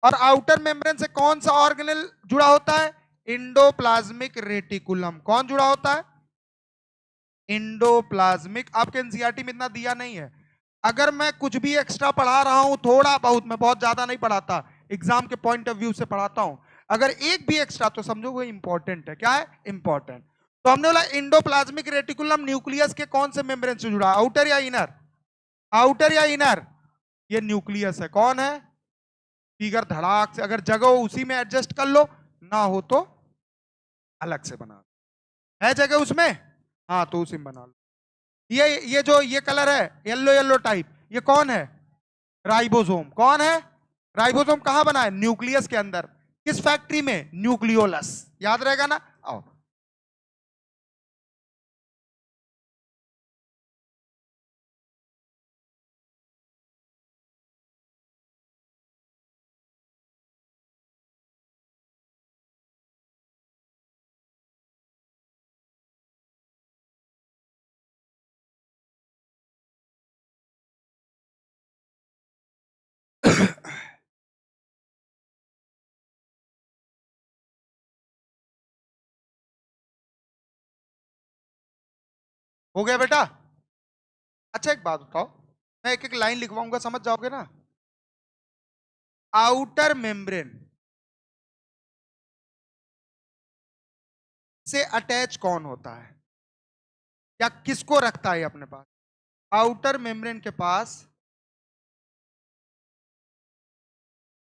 और आउटर मेम्ब्रेन से कौन सा ऑर्गेनेल जुड़ा होता है? Endoplasmic reticulum. कौन जुड़ा होता है? इंडोप्लाज्मिक। आपके एनसीईआरटी में इतना दिया नहीं है। अगर मैं कुछ भी एक्स्ट्रा पढ़ा रहा हूं थोड़ा बहुत, मैं बहुत ज्यादा नहीं पढ़ाता, एग्जाम के पॉइंट ऑफ व्यू से पढ़ाता हूं, अगर एक भी एक्स्ट्रा तो समझो वो इंपॉर्टेंट है। क्या है? इंपॉर्टेंट। तो हमने बोला इंडोप्लाज्मिक रेटिकुलम न्यूक्लियस के कौन से मेम्ब्रेन से जुड़ा? आउटर या इनर? आउटर या इनर? ये न्यूक्लियस है। कौन है? फिगर धड़ाक से, अगर जगह हो उसी में एडजस्ट कर लो, ना हो तो अलग से बना लो। है जगह उसमें, हाँ तो उसी में बना लो। ये जो ये कलर है येलो येलो टाइप, ये कौन है? राइबोसोम। कौन है? राइबोसोम। कहां बना है? न्यूक्लियस के अंदर। किस फैक्ट्री में? न्यूक्लियोलस। याद रहेगा ना? आओ, हो गया बेटा? अच्छा एक बात बताओ, मैं एक एक लाइन लिखवाऊंगा, समझ जाओगे ना? आउटर मेम्ब्रेन से अटैच कौन होता है, या किसको रखता है अपने पास? आउटर मेम्ब्रेन के पास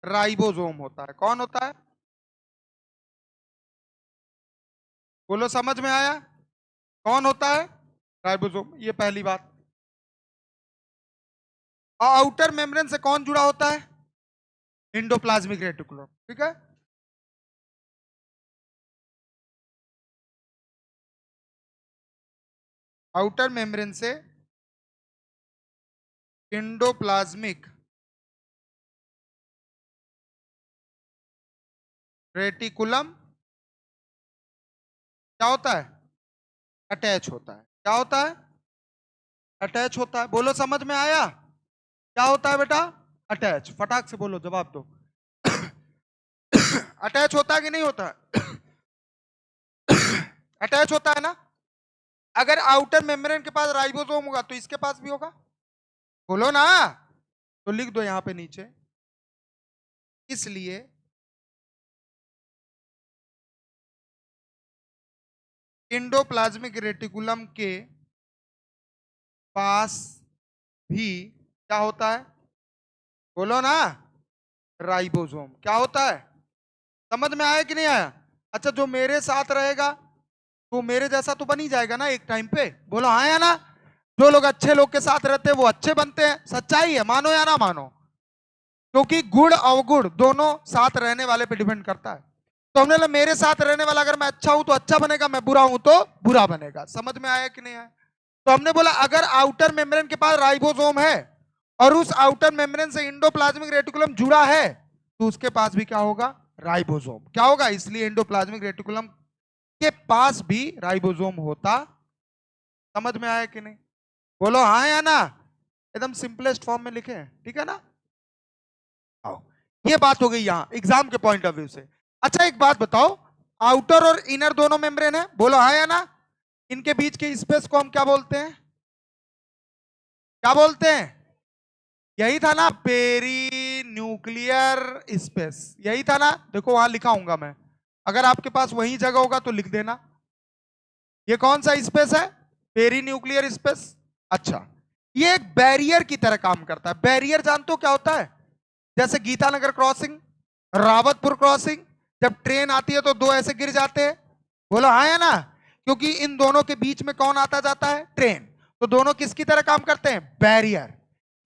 राइबोसोम होता है। कौन होता है? बोलो, समझ में आया? कौन होता है? राइबोसोम। ये पहली बात। और आउटर मेम्ब्रेन से कौन जुड़ा होता है? Endoplasmic reticulum. ठीक है। आउटर मेम्ब्रेन से एंडोप्लाज्मिक रेटिकुलम क्या होता है? अटैच होता है। क्या होता है? अटैच होता है। बोलो, समझ में आया? क्या होता है बेटा? अटैच। फटाक से बोलो, जवाब दो। अटैच होता है कि नहीं होता है? अटैच होता है ना? अगर आउटर मेम्ब्रेन के पास राइबोसोम होगा तो इसके पास भी होगा। बोलो ना। तो लिख दो यहां पे नीचे, इसलिए एंडोप्लाज्मिक रेटिकुलम के पास भी क्या होता है? बोलो ना। राइबोसोम। क्या होता है? समझ में आया कि नहीं आया? अच्छा, जो मेरे साथ रहेगा वो मेरे जैसा तो बन ही जाएगा ना एक टाइम पे। बोलो हाँ या ना? जो लोग अच्छे लोग के साथ रहते हैं वो अच्छे बनते हैं, सच्चाई है, मानो या ना मानो। क्योंकि गुण अवगुण दोनों साथ रहने वाले पे डिपेंड करता है। तो हमने बोला मेरे साथ रहने वाला अगर मैं अच्छा हूं तो अच्छा बनेगा, मैं बुरा हूं तो बुरा बनेगा। समझ में आया कि नहीं आया? तो हमने बोला अगर आउटर मेम्ब्रेन के पास राइबोसोम है और उस आउटर मेम्ब्रेन से एंडोप्लाज्मिक रेटिकुलम जुड़ा है तो उसके पास भी क्या होगा? राइबोसोम। क्या होगा? इसलिए एंडोप्लाज्मिक रेटिकुलम के पास भी राइबोसोम होता। समझ में आया कि नहीं? बोलो हाँ या ना? एकदम सिंपलेस्ट फॉर्म में लिखे, ठीक है ना? आओ, ये बात हो गई यहां एग्जाम के पॉइंट ऑफ व्यू से। अच्छा एक बात बताओ, आउटर और इनर दोनों मेम्ब्रेन है, बोलो हाँ या ना? इनके बीच के स्पेस को हम क्या बोलते हैं? क्या बोलते हैं? यही था ना, पेरी न्यूक्लियर स्पेस। यही था ना? देखो वहां लिखा हूंगा मैं, अगर आपके पास वही जगह होगा तो लिख देना। ये कौन सा स्पेस है? Perinuclear space. अच्छा, ये एक बैरियर की तरह काम करता है। बैरियर जानते हो क्या होता है? जैसे गीतानगर क्रॉसिंग, रावतपुर क्रॉसिंग, जब ट्रेन आती है तो दो ऐसे गिर जाते हैं। बोलो हाँ या ना? क्योंकि इन दोनों के बीच में कौन आता जाता है? ट्रेन। तो दोनों किसकी तरह काम करते हैं? बैरियर।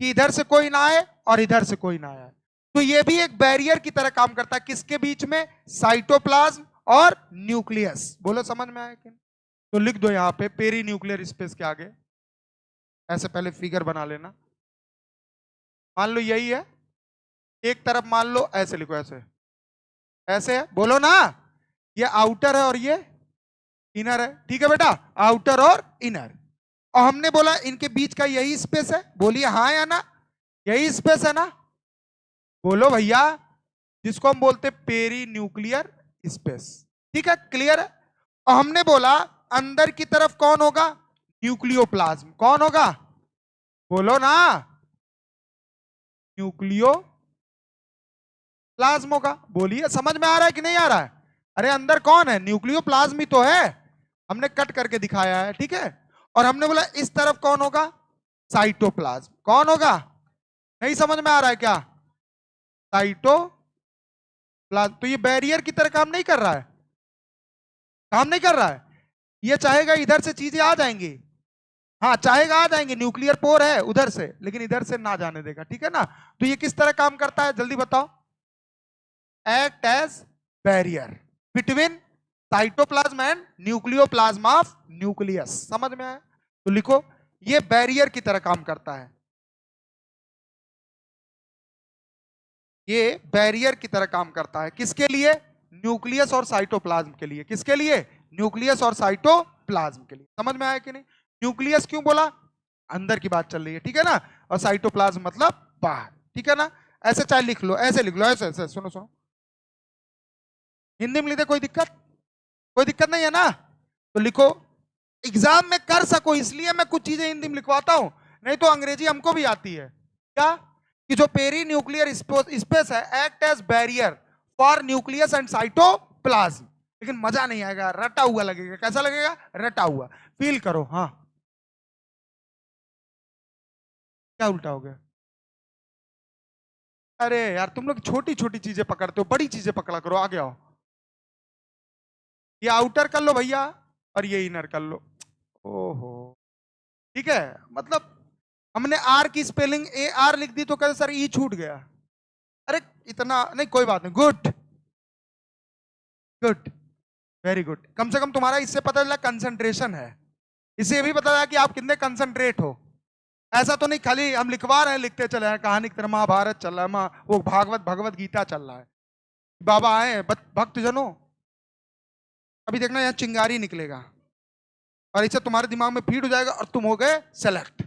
कि इधर से कोई ना आए और इधर से कोई ना आए। तो ये भी एक बैरियर की तरह काम करता है। किसके बीच में? साइटोप्लाज्म और न्यूक्लियस। बोलो समझ में आया कि नहीं? तो लिख दो यहां पे पेरी न्यूक्लियर स्पेस के आगे, ऐसे पहले फिगर बना लेना। मान लो यही है, एक तरफ मान लो ऐसे लिखो, ऐसे ऐसे है। बोलो ना, ये आउटर है और ये इनर है। ठीक है बेटा, आउटर और इनर। और हमने बोला इनके बीच का यही स्पेस है। बोलिए हाँ या ना? यही स्पेस है ना? बोलो भैया, जिसको हम बोलते पेरी न्यूक्लियर स्पेस। ठीक है, क्लियर है? और हमने बोला अंदर की तरफ कौन होगा? न्यूक्लियोप्लाज्म। कौन होगा? बोलो ना। न्यूक्लियो प्लाज्म होगा। बोलिए, समझ में आ रहा है कि नहीं आ रहा है? अरे अंदर कौन है? न्यूक्लियोप्लाज्म ही तो है, हमने कट करके दिखाया है। ठीक है। और हमने बोला इस तरफ कौन होगा? साइटोप्लाज्म। कौन होगा? नहीं समझ में आ रहा है क्या? साइटो तो ये बैरियर की तरह काम नहीं कर रहा है, काम नहीं कर रहा है। ये चाहेगा इधर से चीजें आ जाएंगी, हाँ चाहेगा आ जाएंगे, न्यूक्लियर पोर है उधर से, लेकिन इधर से ना जाने देगा, ठीक है ना। तो ये किस तरह काम करता है जल्दी बताओ। Act as barrier between cytoplasm and nucleoplasm of nucleus. समझ में आया? तो लिखो ये बैरियर की तरह काम करता है, ये बैरियर की तरह काम करता है। किसके लिए? न्यूक्लियस और साइटोप्लाज्म के लिए। किसके लिए? न्यूक्लियस और साइटोप्लाज्म के लिए। समझ में आया कि नहीं? न्यूक्लियस क्यों बोला? अंदर की बात चल रही है, ठीक है ना। और साइटोप्लाज्म मतलब बाहर, ठीक है ना। ऐसे चाहे लिख लो, ऐसे लिख लो, ऐसे ऐसे। सुनो सुनो, हिंदी में लिखते कोई दिक्कत? कोई दिक्कत नहीं है ना। तो लिखो, एग्जाम में कर सको इसलिए मैं कुछ चीजें हिंदी में लिखवाता हूं, नहीं तो अंग्रेजी हमको भी आती है। क्या? कि जो पेरी न्यूक्लियर स्पेस है act as barrier for nucleus and cytoplasm. लेकिन मजा नहीं आएगा, रटा हुआ लगेगा। कैसा लगेगा? रटा हुआ। फील करो। हाँ, क्या उल्टा हो गया? अरे यार तुम लोग छोटी छोटी चीजें पकड़ते हो, बड़ी चीजें पकड़ा करो। आगे आओ, ये आउटर कर लो भैया और ये इनर कर लो। ओहो, ठीक है। मतलब हमने आर की स्पेलिंग ए आर लिख दी तो कहते सर ई छूट गया। अरे इतना नहीं, कोई बात नहीं। Good good, very good. कम से कम तुम्हारा इससे पता चला कंसंट्रेशन है, इससे भी पता चला कि आप कितने कंसंट्रेट हो। ऐसा तो नहीं खाली हम लिखवा रहे हैं, लिखते चले हैं कहानी की तरह। महाभारत चल रहा है, वो भागवत भगवत गीता चल रहा है। बाबा आए भक्त जनों, अभी देखना यहाँ चिंगारी निकलेगा और इसे तुम्हारे दिमाग में फीड हो जाएगा और तुम हो गए सेलेक्ट।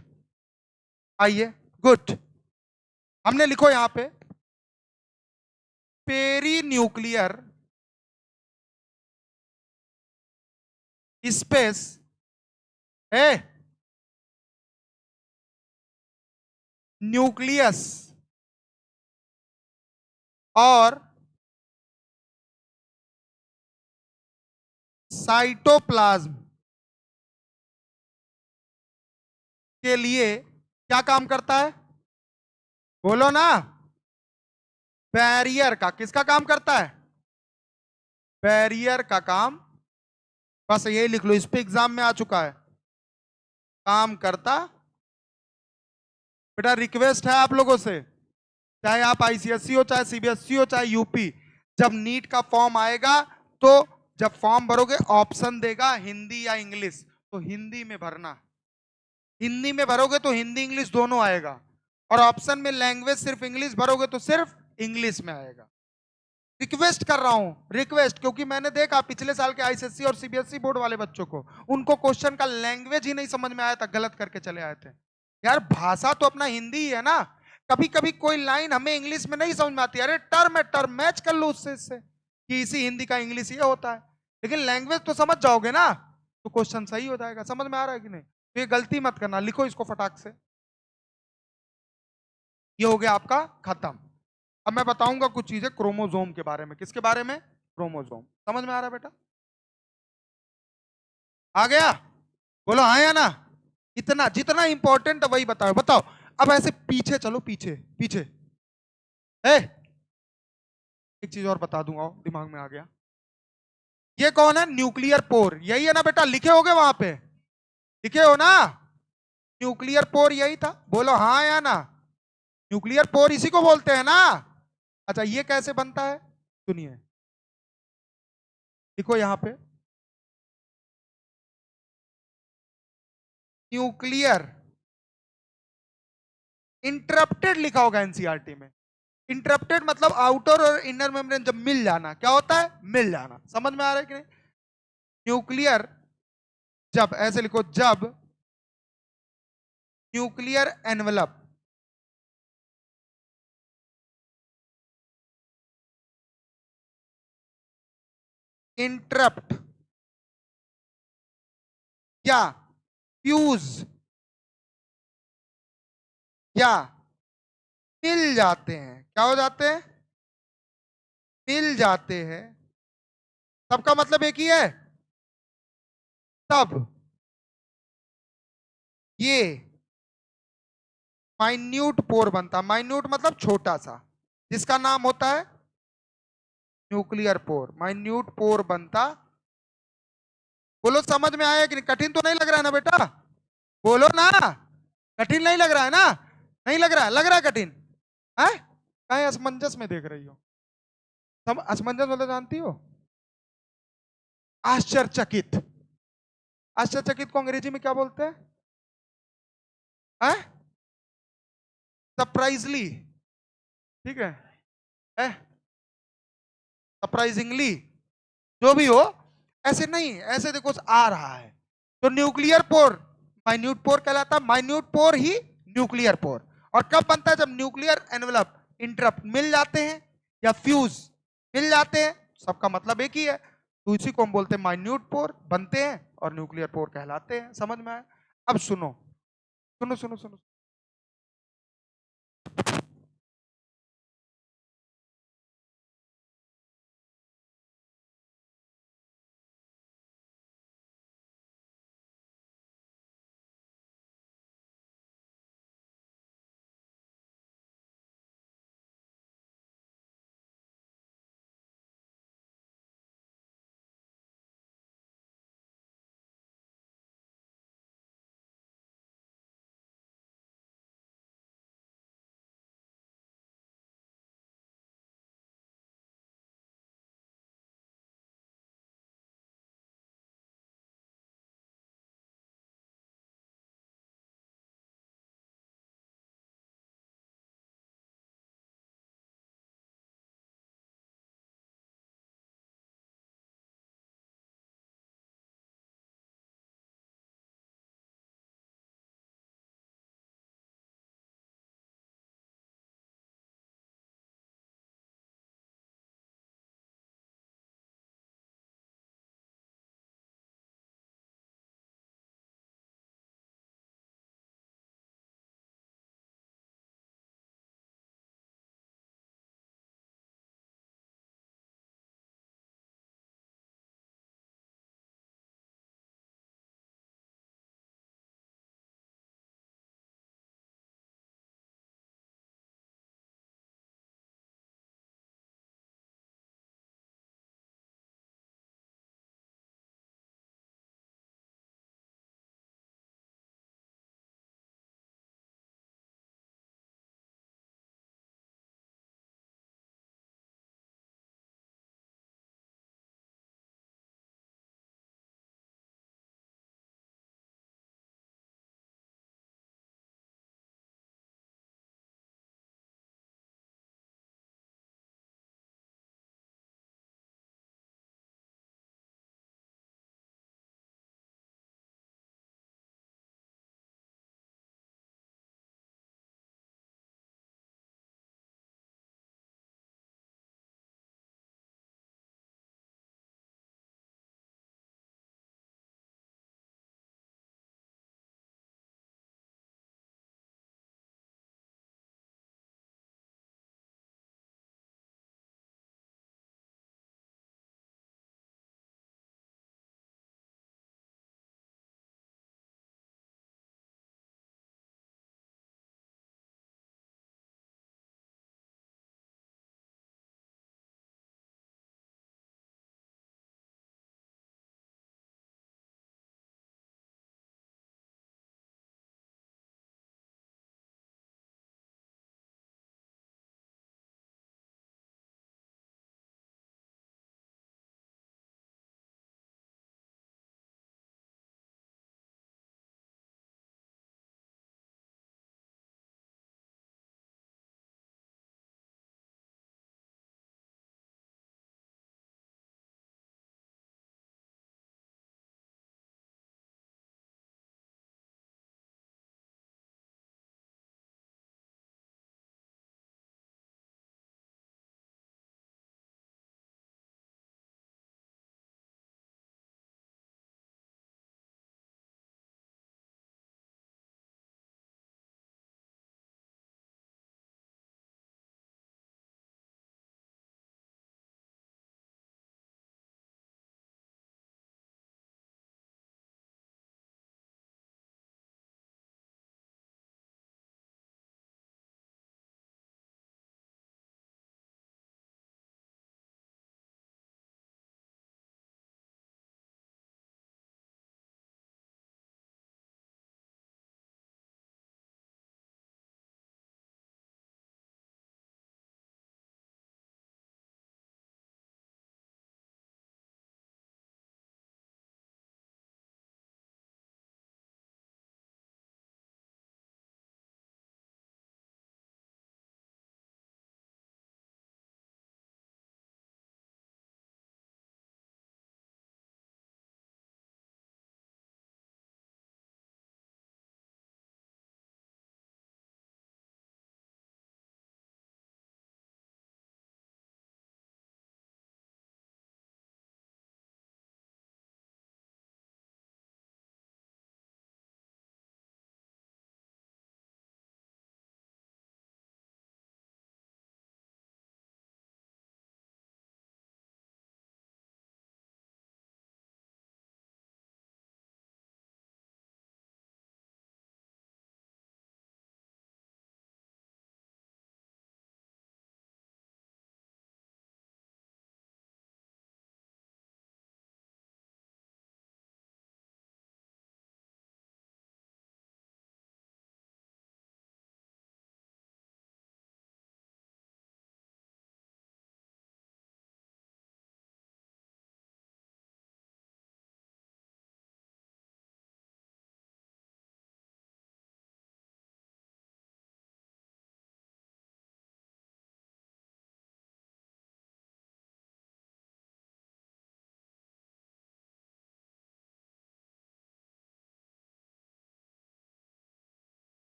आइए, गुड। हमने लिखो यहां पे पेरी न्यूक्लियर स्पेस है न्यूक्लियस और साइटोप्लाज्म के लिए क्या काम करता है? बोलो ना। बैरियर का। किसका काम करता है? बैरियर का काम। बस यही लिख लो, इस पे एग्जाम में आ चुका है। काम करता। बेटा रिक्वेस्ट है आप लोगों से, चाहे आप आईसीएसई हो, चाहे सीबीएसई हो, चाहे यूपी, जब नीट का फॉर्म आएगा तो जब फॉर्म भरोगे ऑप्शन देगा हिंदी या इंग्लिश, तो हिंदी में भरना। हिंदी में भरोगे तो हिंदी इंग्लिश दोनों आएगा, और ऑप्शन में लैंग्वेज सिर्फ इंग्लिश भरोगे तो सिर्फ इंग्लिश में आएगा। रिक्वेस्ट कर रहा हूं, रिक्वेस्ट, क्योंकि मैंने देखा पिछले साल के आईसीएसई और सीबीएसई बोर्ड वाले बच्चों को, उनको क्वेश्चन का लैंग्वेज ही नहीं समझ में आया था, गलत करके चले आए थे। यार भाषा तो अपना हिंदी ही है ना। कभी कभी कोई लाइन हमें इंग्लिश में नहीं समझ में आती, अरे टर्म है, टर्म मैच कर लो उससे, इससे कि इसी हिंदी का इंग्लिश ये होता है। लेकिन लैंग्वेज तो समझ जाओगे ना, तो क्वेश्चन सही हो जाएगा। समझ में आ रहा है कि नहीं? तो ये गलती मत करना, लिखो इसको फटाक से। ये हो गया आपका खत्म। अब मैं बताऊंगा कुछ चीजें क्रोमोसोम के बारे में। किसके बारे में? क्रोमोसोम। समझ में आ रहा है बेटा? आ गया? बोलो हाँ या ना। इतना जितना इंपॉर्टेंट है वही बताओ। बताओ। अब ऐसे पीछे चलो, पीछे पीछे। ए, एक चीज और बता दूंगा, दिमाग में आ गया। ये कौन है? न्यूक्लियर पोर, यही है ना बेटा? लिखे होगे वहां पे, लिखे हो ना? न्यूक्लियर पोर यही था, बोलो हाँ या ना। न्यूक्लियर पोर इसी को बोलते हैं ना। अच्छा ये कैसे बनता है सुनिए, लिखो यहां पे न्यूक्लियर इंटरप्टेड, लिखा होगा एनसीईआरटी में। इंटरप्टेड मतलब आउटर और इनर मेम्ब्रेन जब मिल जाना, क्या होता है? मिल जाना। समझ में आ रहा है कि नहीं? न्यूक्लियर, जब ऐसे लिखो, जब न्यूक्लियर एनवलप इंटरप्ट या फ्यूज या मिल जाते हैं, क्या हो जाते हैं? मिल जाते हैं। सबका मतलब एक ही है, तब ये माइन्यूट पोर बनता। माइन्यूट मतलब छोटा सा, जिसका नाम होता है न्यूक्लियर पोर, माइन्यूट पोर बनता। बोलो समझ में आया कि नहीं? कठिन तो नहीं लग रहा है ना बेटा? बोलो ना, कठिन नहीं लग रहा है ना? नहीं लग रहा है? लग रहा है कठिन है? कहीं असमंजस में देख रही हो? असमंजस मतलब जानती हो? आश्चर्यचकित। आश्चर्यचकित को अंग्रेजी में क्या बोलते हैं? सरप्राइजली। ठीक है? सरप्राइजिंगली, जो भी हो। ऐसे नहीं, ऐसे देखो आ रहा है तो न्यूक्लियर पोर माइन्यूट पोर कहलाता है। माइन्यूट पोर ही न्यूक्लियर पोर। और कब बनता है? जब न्यूक्लियर एनवेलप इंटरप्ट मिल जाते हैं या फ्यूज मिल जाते हैं, सबका मतलब एक ही है। तो इसी को हम बोलते हैं माइन्यूट पोर बनते हैं और न्यूक्लियर पोर कहलाते हैं। समझ में आया? अब सुनो, सुनो सुनो सुनो।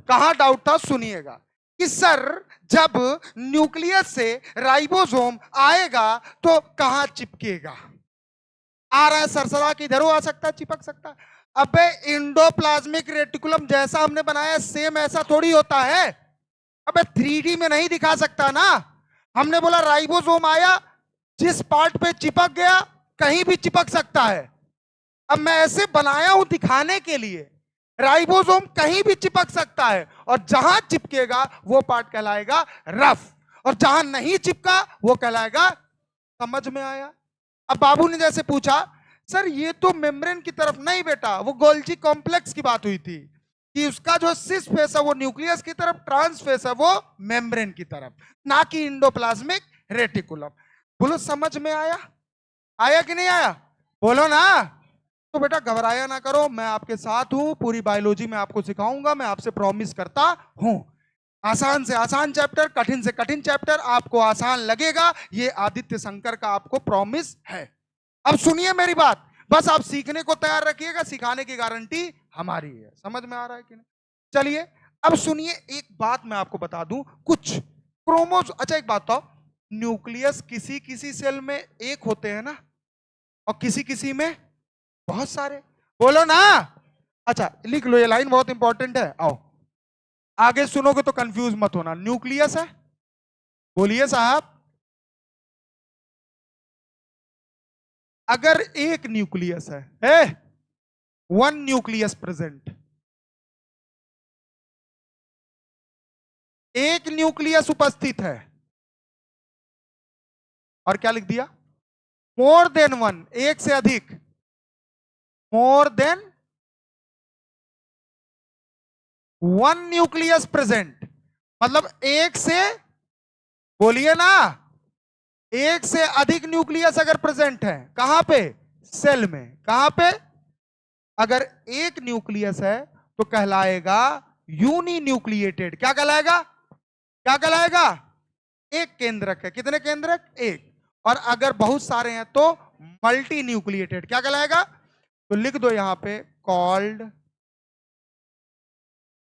कहां डाउट था सुनिएगा कि सर जब न्यूक्लियस से राइबोसोम आएगा तो कहां चिपकेगा। आ रहा है सरसरा कि इधर आ सकता है, चिपक सकता है। अबे इंडोप्लाज्मिक रेटिकुलम जैसा हमने बनाया सेम ऐसा थोड़ी होता है। अबे 3D में नहीं दिखा सकता ना। हमने बोला राइबोसोम आया, जिस पार्ट पे चिपक गया कहीं भी चिपक सकता है। अब मैं ऐसे बनाया हूं दिखाने के लिए, राइबोसोम कहीं भी चिपक सकता है और जहां चिपकेगा वो पार्ट कहलाएगा रफ, और जहां नहीं चिपका वो कहलाएगा। समझ में आया। अब बाबू ने जैसे पूछा सर ये तो मेम्ब्रेन की तरफ, नहीं बेटा वो गोल्जी कॉम्प्लेक्स की बात हुई थी कि उसका जो सिस फेस है वो न्यूक्लियस की तरफ, ट्रांस फेस है वो मेम्ब्रेन की तरफ, ना कि इंडोप्लाज्मिक रेटिकुलम। बोलो समझ में आया, आया कि नहीं आया, बोलो ना। तो बेटा घबराया ना करो, मैं आपके साथ हूं, पूरी बायोलॉजी में आपको सिखाऊंगा, मैं आपसे प्रॉमिस करता हूं। आसान से आसान चैप्टर, कठिन से कठिन चैप्टर आपको आसान लगेगा, ये आदित्य शंकर का आपको प्रॉमिस है। अब सुनिए मेरी बात, बस आप सीखने को तैयार रखिएगा, सिखाने की गारंटी हमारी है। समझ में आ रहा है कि नहीं। चलिए अब सुनिए, एक बात मैं आपको बता दूं, कुछ क्रोमोस, अच्छा एक बात बताओ, न्यूक्लियस किसी किसी सेल में एक होते हैं ना, और किसी किसी में बहुत सारे, बोलो ना। अच्छा लिख लो, ये लाइन बहुत इंपॉर्टेंट है। आओ आगे सुनोगे तो कंफ्यूज मत होना। न्यूक्लियस है, बोलिए साहब, अगर एक न्यूक्लियस है, वन न्यूक्लियस प्रेजेंट, एक न्यूक्लियस उपस्थित है, और क्या लिख दिया, मोर देन वन, एक से अधिक, more than one nucleus present, मतलब एक से, बोलिए ना, एक से अधिक न्यूक्लियस अगर प्रेजेंट है, कहां पे, सेल में, कहां पे, अगर एक न्यूक्लियस है तो कहलाएगा यूनी न्यूक्लिएटेड। क्या कहलाएगा, क्या कहलाएगा, एक केंद्रक है, कितने केंद्रक, एक। और अगर बहुत सारे हैं तो मल्टी न्यूक्लिएटेड, क्या कहलाएगा, तो लिख दो यहां पे कॉल्ड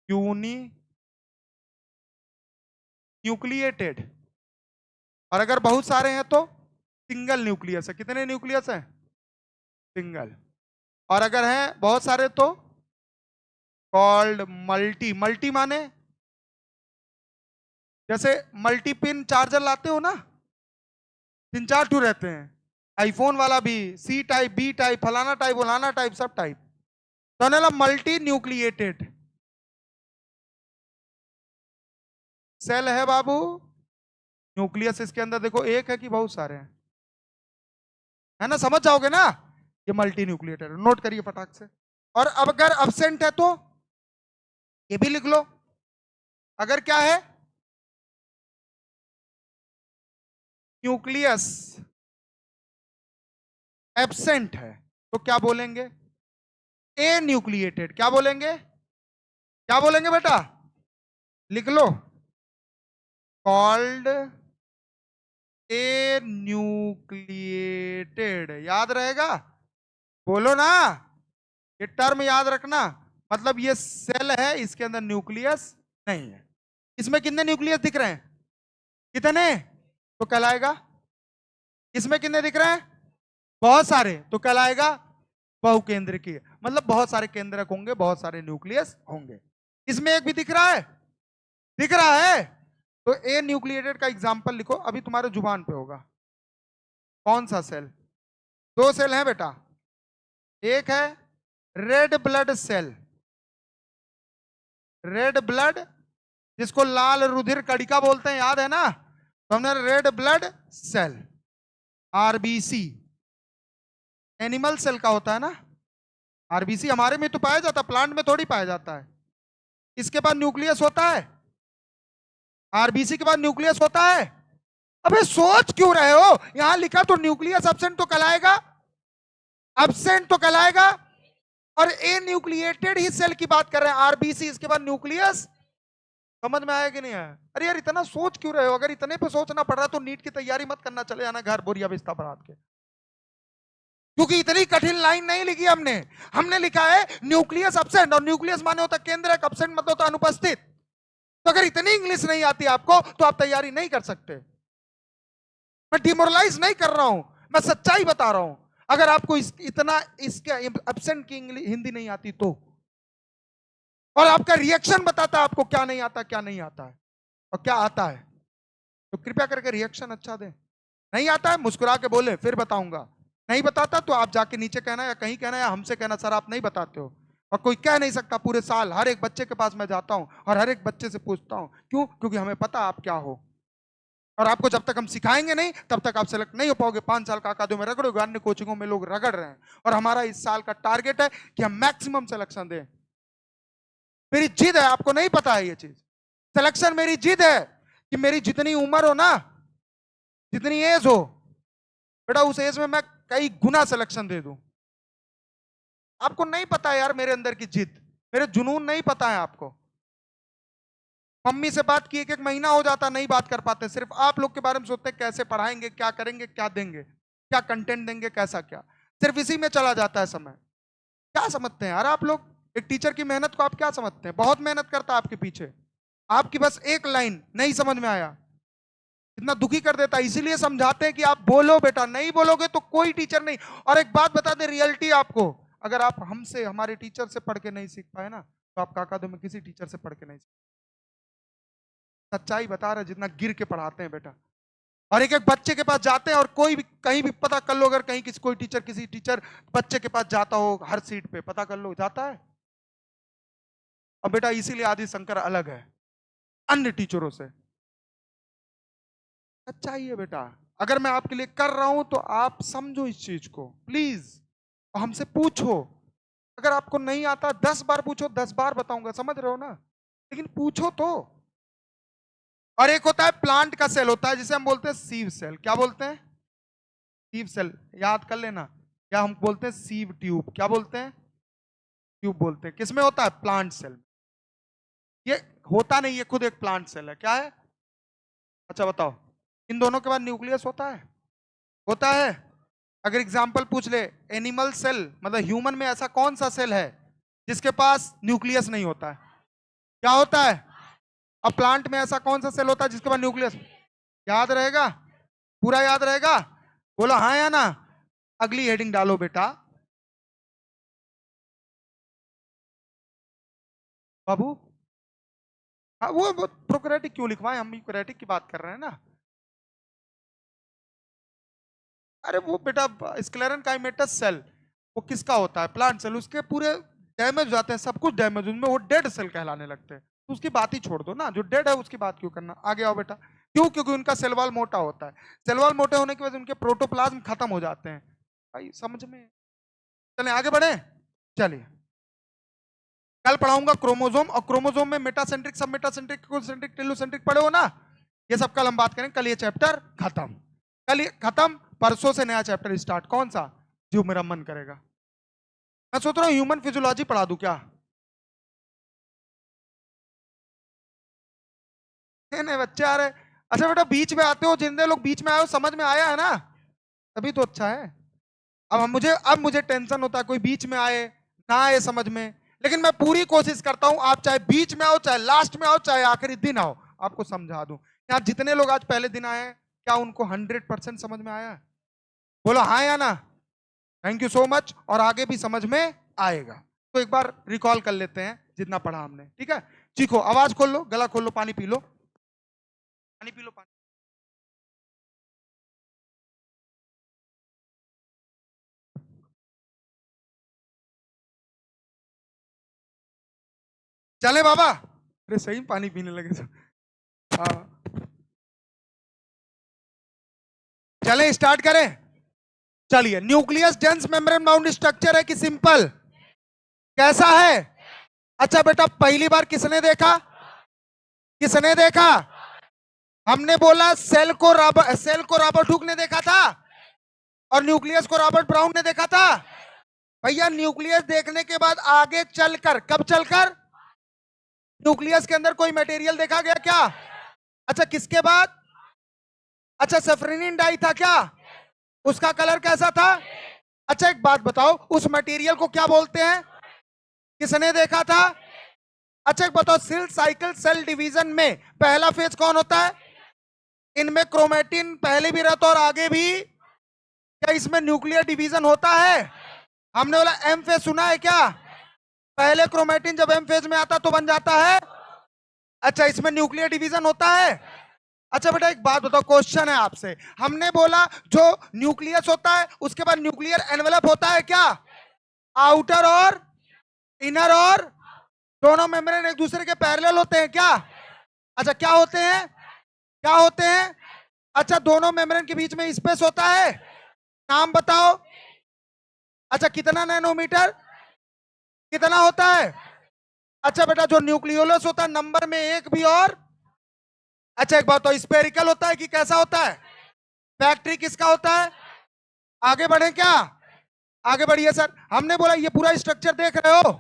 यूनी न्यूक्लिएटेड। और अगर बहुत सारे हैं तो सिंगल न्यूक्लियस है, कितने न्यूक्लियस है, सिंगल। और अगर हैं बहुत सारे तो कॉल्ड मल्टी, मल्टी माने जैसे मल्टी पिन चार्जर लाते हो ना, 3-4 ठू रहते हैं, आईफोन वाला भी, सी टाइप, बी टाइप, फलाना टाइप, फलाना टाइप, सब टाइप, तो मल्टी न्यूक्लिएटेड सेल है बाबू। न्यूक्लियस इसके अंदर देखो एक है कि बहुत सारे हैं, है ना, समझ जाओगे ना, ये मल्टी न्यूक्लिएटेड, नोट करिए फटाक से। और अब अगर अब्सेंट है तो ये भी लिख लो, अगर क्या है, न्यूक्लियस एब्सेंट है तो क्या बोलेंगे, ए न्यूक्लिएटेड। क्या बोलेंगे, क्या बोलेंगे बेटा, लिख लो, कॉल्ड ए न्यूक्लिएटेड, याद रहेगा, बोलो ना, ये टर्म याद रखना। मतलब ये सेल है, इसके अंदर न्यूक्लियस नहीं है। इसमें कितने न्यूक्लियस दिख रहे हैं, कितने, तो कहलाएगा, इसमें कितने दिख रहे हैं, बहुत सारे, तो कहलाएगा बहुकेंद्रकीय, मतलब बहुत सारे केंद्रक होंगे, बहुत सारे न्यूक्लियस होंगे। इसमें एक भी दिख रहा है, दिख रहा है, तो ए न्यूक्लिएटेड का एग्जांपल लिखो, अभी तुम्हारे जुबान पे होगा। कौन सा सेल, दो सेल हैं बेटा, एक है red blood cell, red blood जिसको लाल रुधिर कणिका बोलते हैं, याद है ना, तो हमने red blood cell, RBC, animal cell का होता है ना, आरबीसी हमारे में तो पाया जाता, प्लांट में थोड़ी पाया जाता है। इसके बाद न्यूक्लियस होता है, आरबीसी के बाद न्यूक्लियस होता है। अबे सोच क्यों रहे हो, यहां लिखा तो न्यूक्लियस एब्सेंट तो कहलाएगा, एब्सेंट तो कहलाएगा, और ए न्यूक्लिएटेड ही सेल की बात कर रहे हैं, आरबीसी, इसके बाद न्यूक्लियस। समझ में आया कि नहीं आया, अरे यार इतना सोच क्यों रहे हो, अगर इतने पे सोचना पड़ रहा है तो नीट की तैयारी मत करना, चले जाना घर बोरिया बिस्तर पर के। क्योंकि इतनी कठिन लाइन नहीं लिखी हमने। हमने लिखा है न्यूक्लियस एब्सेंट, और न्यूक्लियस माने होता केंद्रक, एब्सेंट मतलब होता अनुपस्थित। तो अगर इतनी इंग्लिश नहीं आती आपको तो आप तैयारी नहीं कर सकते। मैं डिमोरलाइज नहीं कर रहा हूं, मैं सच्चाई बता रहा हूं। अगर आपको इतना इसके एब्सेंट की हिंदी नहीं आती तो, और आपका रिएक्शन बताता है आपको क्या नहीं आता, क्या नहीं आता है और क्या आता है, तो कृपया करके रिएक्शन अच्छा दें। नहीं आता है मुस्कुरा के बोले, फिर बताऊंगा। नहीं बताता तो आप जाके नीचे कहना या कहीं कहना या हमसे कहना सर आप नहीं बताते हो। और कोई कह नहीं सकता पूरे साल, हर एक बच्चे के पास मैं जाता हूं और हर एक बच्चे से पूछता हूं। क्यों? क्योंकि हमें पता आप क्या हो, और आपको जब तक हम सिखाएंगे नहीं तब तक आप सेलेक्ट नहीं हो पाओगे। 5 साल का अकादमी में रगड़ोगे, अन्य कोचिंगों में लोग रगड़ रहे हैं, और हमारा इस साल का टारगेट है कि हम मैक्सिमम सिलेक्शन दें। मेरी जिद है, आपको नहीं पता है ये चीज। सिलेक्शन मेरी जिद है कि मेरी जितनी उम्र हो ना, जितनी एज हो बेटा, उस एज में मैं कई गुना सिलेक्शन दे दूं। आपको नहीं पता है यार मेरे अंदर की जिद, मेरे जुनून नहीं पता है आपको। मम्मी से बात की 1-1 महीना हो जाता, नहीं बात कर पाते। सिर्फ आप लोग के बारे में सोचते हैं, कैसे पढ़ाएंगे, क्या करेंगे, क्या देंगे, क्या कंटेंट देंगे, कैसा क्या। सिर्फ इसी में चला जाता है समय। क्या समझते हैं यार आप लोग? एक टीचर की मेहनत को आप क्या समझते हैं? बहुत मेहनत करता है आपके पीछे। आपकी बस एक लाइन नहीं समझ में आया, इतना दुखी कर देता है। इसीलिए समझाते हैं कि आप बोलो बेटा, नहीं बोलोगे तो कोई टीचर नहीं। और एक बात बता दे रियलिटी आपको, अगर आप हमसे, हमारे टीचर से पढ़ के नहीं सीख पाए ना, तो आप काकादो में किसी टीचर से पढ़ के नहीं सीख। सच्चाई बता रहे, जितना गिर के पढ़ाते हैं बेटा। और एक एक बच्चे के पास जाते हैं, और कोई भी कहीं भी पता कर लो, अगर कहीं किसी टीचर बच्चे के पास जाता हो, हर सीट पे पता कर लो, जाता है। और बेटा इसीलिए आदि शंकर अलग है अन्य टीचरों से। सच्चाई है बेटा। अगर मैं आपके लिए कर रहा हूं तो आप समझो इस चीज को प्लीज, और हमसे पूछो। अगर आपको नहीं आता 10 बार पूछो, 10 बार बताऊंगा, समझ रहे हो ना? लेकिन पूछो तो। और एक होता है प्लांट का सेल, होता है जिसे हम बोलते हैं सीव सेल। क्या बोलते हैं? सीव सेल, याद कर लेना। क्या हम बोलते हैं? Sieve tube. क्या बोलते हैं? ट्यूब बोलते हैं। किसमें होता है? Plant cell. ये होता नहीं, ये खुद एक प्लांट सेल है। क्या है? अच्छा बताओ, इन दोनों के बाद न्यूक्लियस होता है? होता है। अगर एग्जाम्पल पूछ ले, एनिमल सेल मतलब ह्यूमन में ऐसा कौन सा सेल है जिसके पास न्यूक्लियस नहीं होता है? क्या होता है? अब प्लांट में ऐसा कौन सा सेल होता है जिसके पास न्यूक्लियस? याद रहेगा? पूरा याद रहेगा? बोलो हाँ या ना। अगली हेडिंग डालो बेटा। बाबू, हाँ वो प्रोकैरियोटिक क्यों लिखवाएं, हम यूकैरियोटिक की बात कर रहे हैं ना। अरे वो बेटा स्क्लेरेनकाइमेटस सेल, वो किसका होता है? Plant cell. उसके पूरे डैमेज हो जाते हैं, सब कुछ डैमेज, उनमें वो डेड सेल कहलाने लगते हैं। तो उसकी बात ही छोड़ दो ना, जो डेड है उसकी बात क्यों करना। आगे आओ बेटा। क्यों? क्योंकि उनका सेल वॉल मोटा होता है। सेल वॉल मोटे होने की वजह से उनके प्रोटोप्लाज्म खत्म हो जाते हैं। भाई समझ में? चलें आगे बढ़े। चलिए, कल पढ़ाऊंगा क्रोमोसोम, और क्रोमोसोम में मेटासेंट्रिक, सब मेटासेंट्रिक, टेलोसेंट्रिक, टेलोसेंट्रिक पढ़े हो ना। ये सब कल हम बात करेंगे। कल ये चैप्टर खत्म, कल ये खत्म। परसों से नया चैप्टर स्टार्ट। कौन सा? जो मेरा मन करेगा। मैं सोच रहा हूँ ह्यूमन फिजियोलॉजी पढ़ा दूं क्या? नहीं नहीं बच्चे आ रहे। अच्छा बेटा बीच में आते हो, जितने लोग बीच में आए हो, समझ में आया है ना? तभी तो अच्छा है। अब मुझे टेंशन होता है कोई बीच में आए ना आए समझ में। लेकिन मैं पूरी कोशिश करता हूं, आप चाहे बीच में आओ, चाहे लास्ट में आओ, चाहे आखिरी दिन आओ, आपको समझा दूं। यहाँ जितने लोग आज पहले दिन आए हैं, क्या उनको 100% समझ में आया है? बोलो हाँ या ना। Thank you so much. और आगे भी समझ में आएगा। तो एक बार रिकॉल कर लेते हैं जितना पढ़ा हमने, ठीक है? चीखो, आवाज खोल लो, गला खोल लो, पानी पी लो, पानी पी लो, पानी। चले बाबा। अरे सही में पानी पीने लगे सब। हाँ चले स्टार्ट करें। चलिए, nucleus dense membrane bound structure है कि सिंपल? कैसा है? अच्छा बेटा पहली बार किसने देखा? किसने देखा? हमने बोला सेल को रॉबर्ट हुक ने देखा था, और न्यूक्लियस को रॉबर्ट ब्राउन ने देखा था। भैया न्यूक्लियस देखने के बाद आगे चलकर, कब चलकर? न्यूक्लियस के अंदर कोई मटेरियल देखा गया क्या? अच्छा किसके बाद? अच्छा सेफ्रेनिन डाई था क्या? उसका कलर कैसा था? अच्छा एक बात बताओ, उस मटेरियल को क्या बोलते हैं? किसने देखा था? अच्छा एक बताओ, सेल साइकिल सेल डिवीजन में पहला फेज कौन होता है? इनमें क्रोमेटिन पहले भी रहता और आगे भी। क्या इसमें न्यूक्लियर डिवीजन होता है? हमने बोला एम फेज सुना है क्या? पहले क्रोमेटिन जब एम फेज में आता तो बन जाता है। अच्छा इसमें न्यूक्लियर डिवीजन होता है। अच्छा बेटा एक बात बताओ, क्वेश्चन है आपसे, हमने बोला जो न्यूक्लियस होता है उसके बाद न्यूक्लियर एनवेलप होता है क्या? आउटर और इनर, और दोनों मेम्ब्रेन एक दूसरे के पैरेलल होते हैं क्या? अच्छा क्या होते हैं? क्या होते हैं? अच्छा दोनों मेम्ब्रेन के बीच में स्पेस होता है, नाम बताओ। अच्छा कितना नैनोमीटर, कितना होता है? अच्छा बेटा जो न्यूक्लियोलस होता है नंबर में एक भी और। अच्छा एक बात तो स्फेरिकल होता है कि कैसा होता है? फैक्ट्री किसका होता है? आगे बढ़े क्या? आगे बढ़िए सर। हमने बोला ये पूरा स्ट्रक्चर देख रहे हो।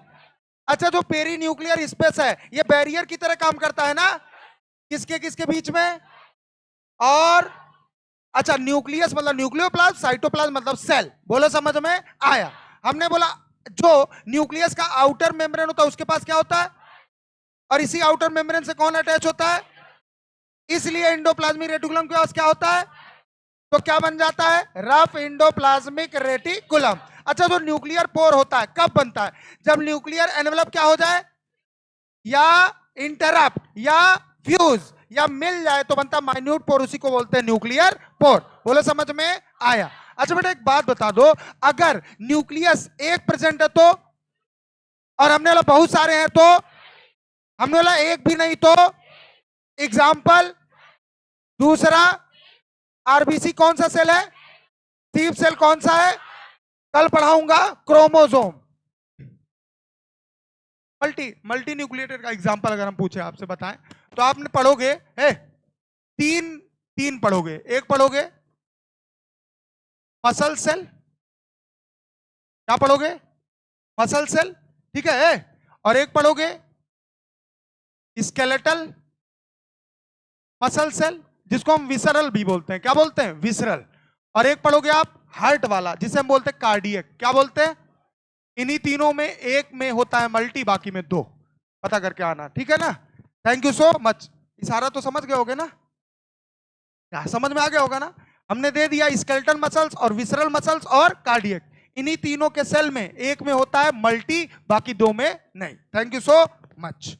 अच्छा जो पेरी न्यूक्लियर स्पेस है ये बैरियर की तरह काम करता है ना, किसके किसके बीच में? और अच्छा न्यूक्लियस मतलब न्यूक्लियोप्लाज्म, साइटोप्लाज्म मतलब सेल। बोलो समझ में आया? हमने बोला जो न्यूक्लियस का आउटर मेम्ब्रेन होता है उसके पास क्या होता है, और इसी आउटर मेम्ब्रेन से कौन अटैच होता है? इसलिए एंडोप्लाज्मिक रेटिकुलम के पास क्या होता है? तो क्या बन जाता है? Rough endoplasmic reticulum. अच्छा जो न्यूक्लियर पोर होता है कब बनता है? जब न्यूक्लियर एनवेलप क्या हो जाए, या इंटरप्ट या फ्यूज या मिल जाए तो बनता माइन्यूट पोर, उसी को बोलते हैं न्यूक्लियर पोर। बोले समझ में आया? अच्छा बेटा एक बात बता दो, अगर न्यूक्लियस एक प्रेजेंट है तो, और हमने बोला बहुत सारे हैं तो, हमने बोला एक भी नहीं तो, एग्जाम्पल दूसरा आरबीसी कौन सा सेल है? सीप सेल कौन सा है? कल पढ़ाऊंगा क्रोमोसोम। मल्टी न्यूक्लिएटेड का एग्जांपल अगर हम पूछे आपसे बताएं तो आपने पढ़ोगे तीन तीन पढ़ोगे। एक पढ़ोगे मसल सेल, क्या पढ़ोगे? मसल सेल, ठीक है। और एक पढ़ोगे स्केलेटल मसल सेल, जिसको हम विसरल भी बोलते हैं। क्या बोलते हैं? विसरल। और एक पढ़ोगे आप हार्ट वाला, जिसे हम बोलते हैं कार्डियक। क्या बोलते हैं? इन्हीं तीनों में एक में होता है मल्टी, बाकी में दो। पता करके आना, ठीक है ना? Thank you so much. इशारा तो समझ गए होगे ना? क्या समझ में आ गया होगा ना? हमने दे दिया स्केलेटल मसल्स और विसरल मसल्स और कार्डियक। इन्हीं तीनों के सेल में एक में होता है मल्टी, बाकी दो में नहीं। Thank you so much.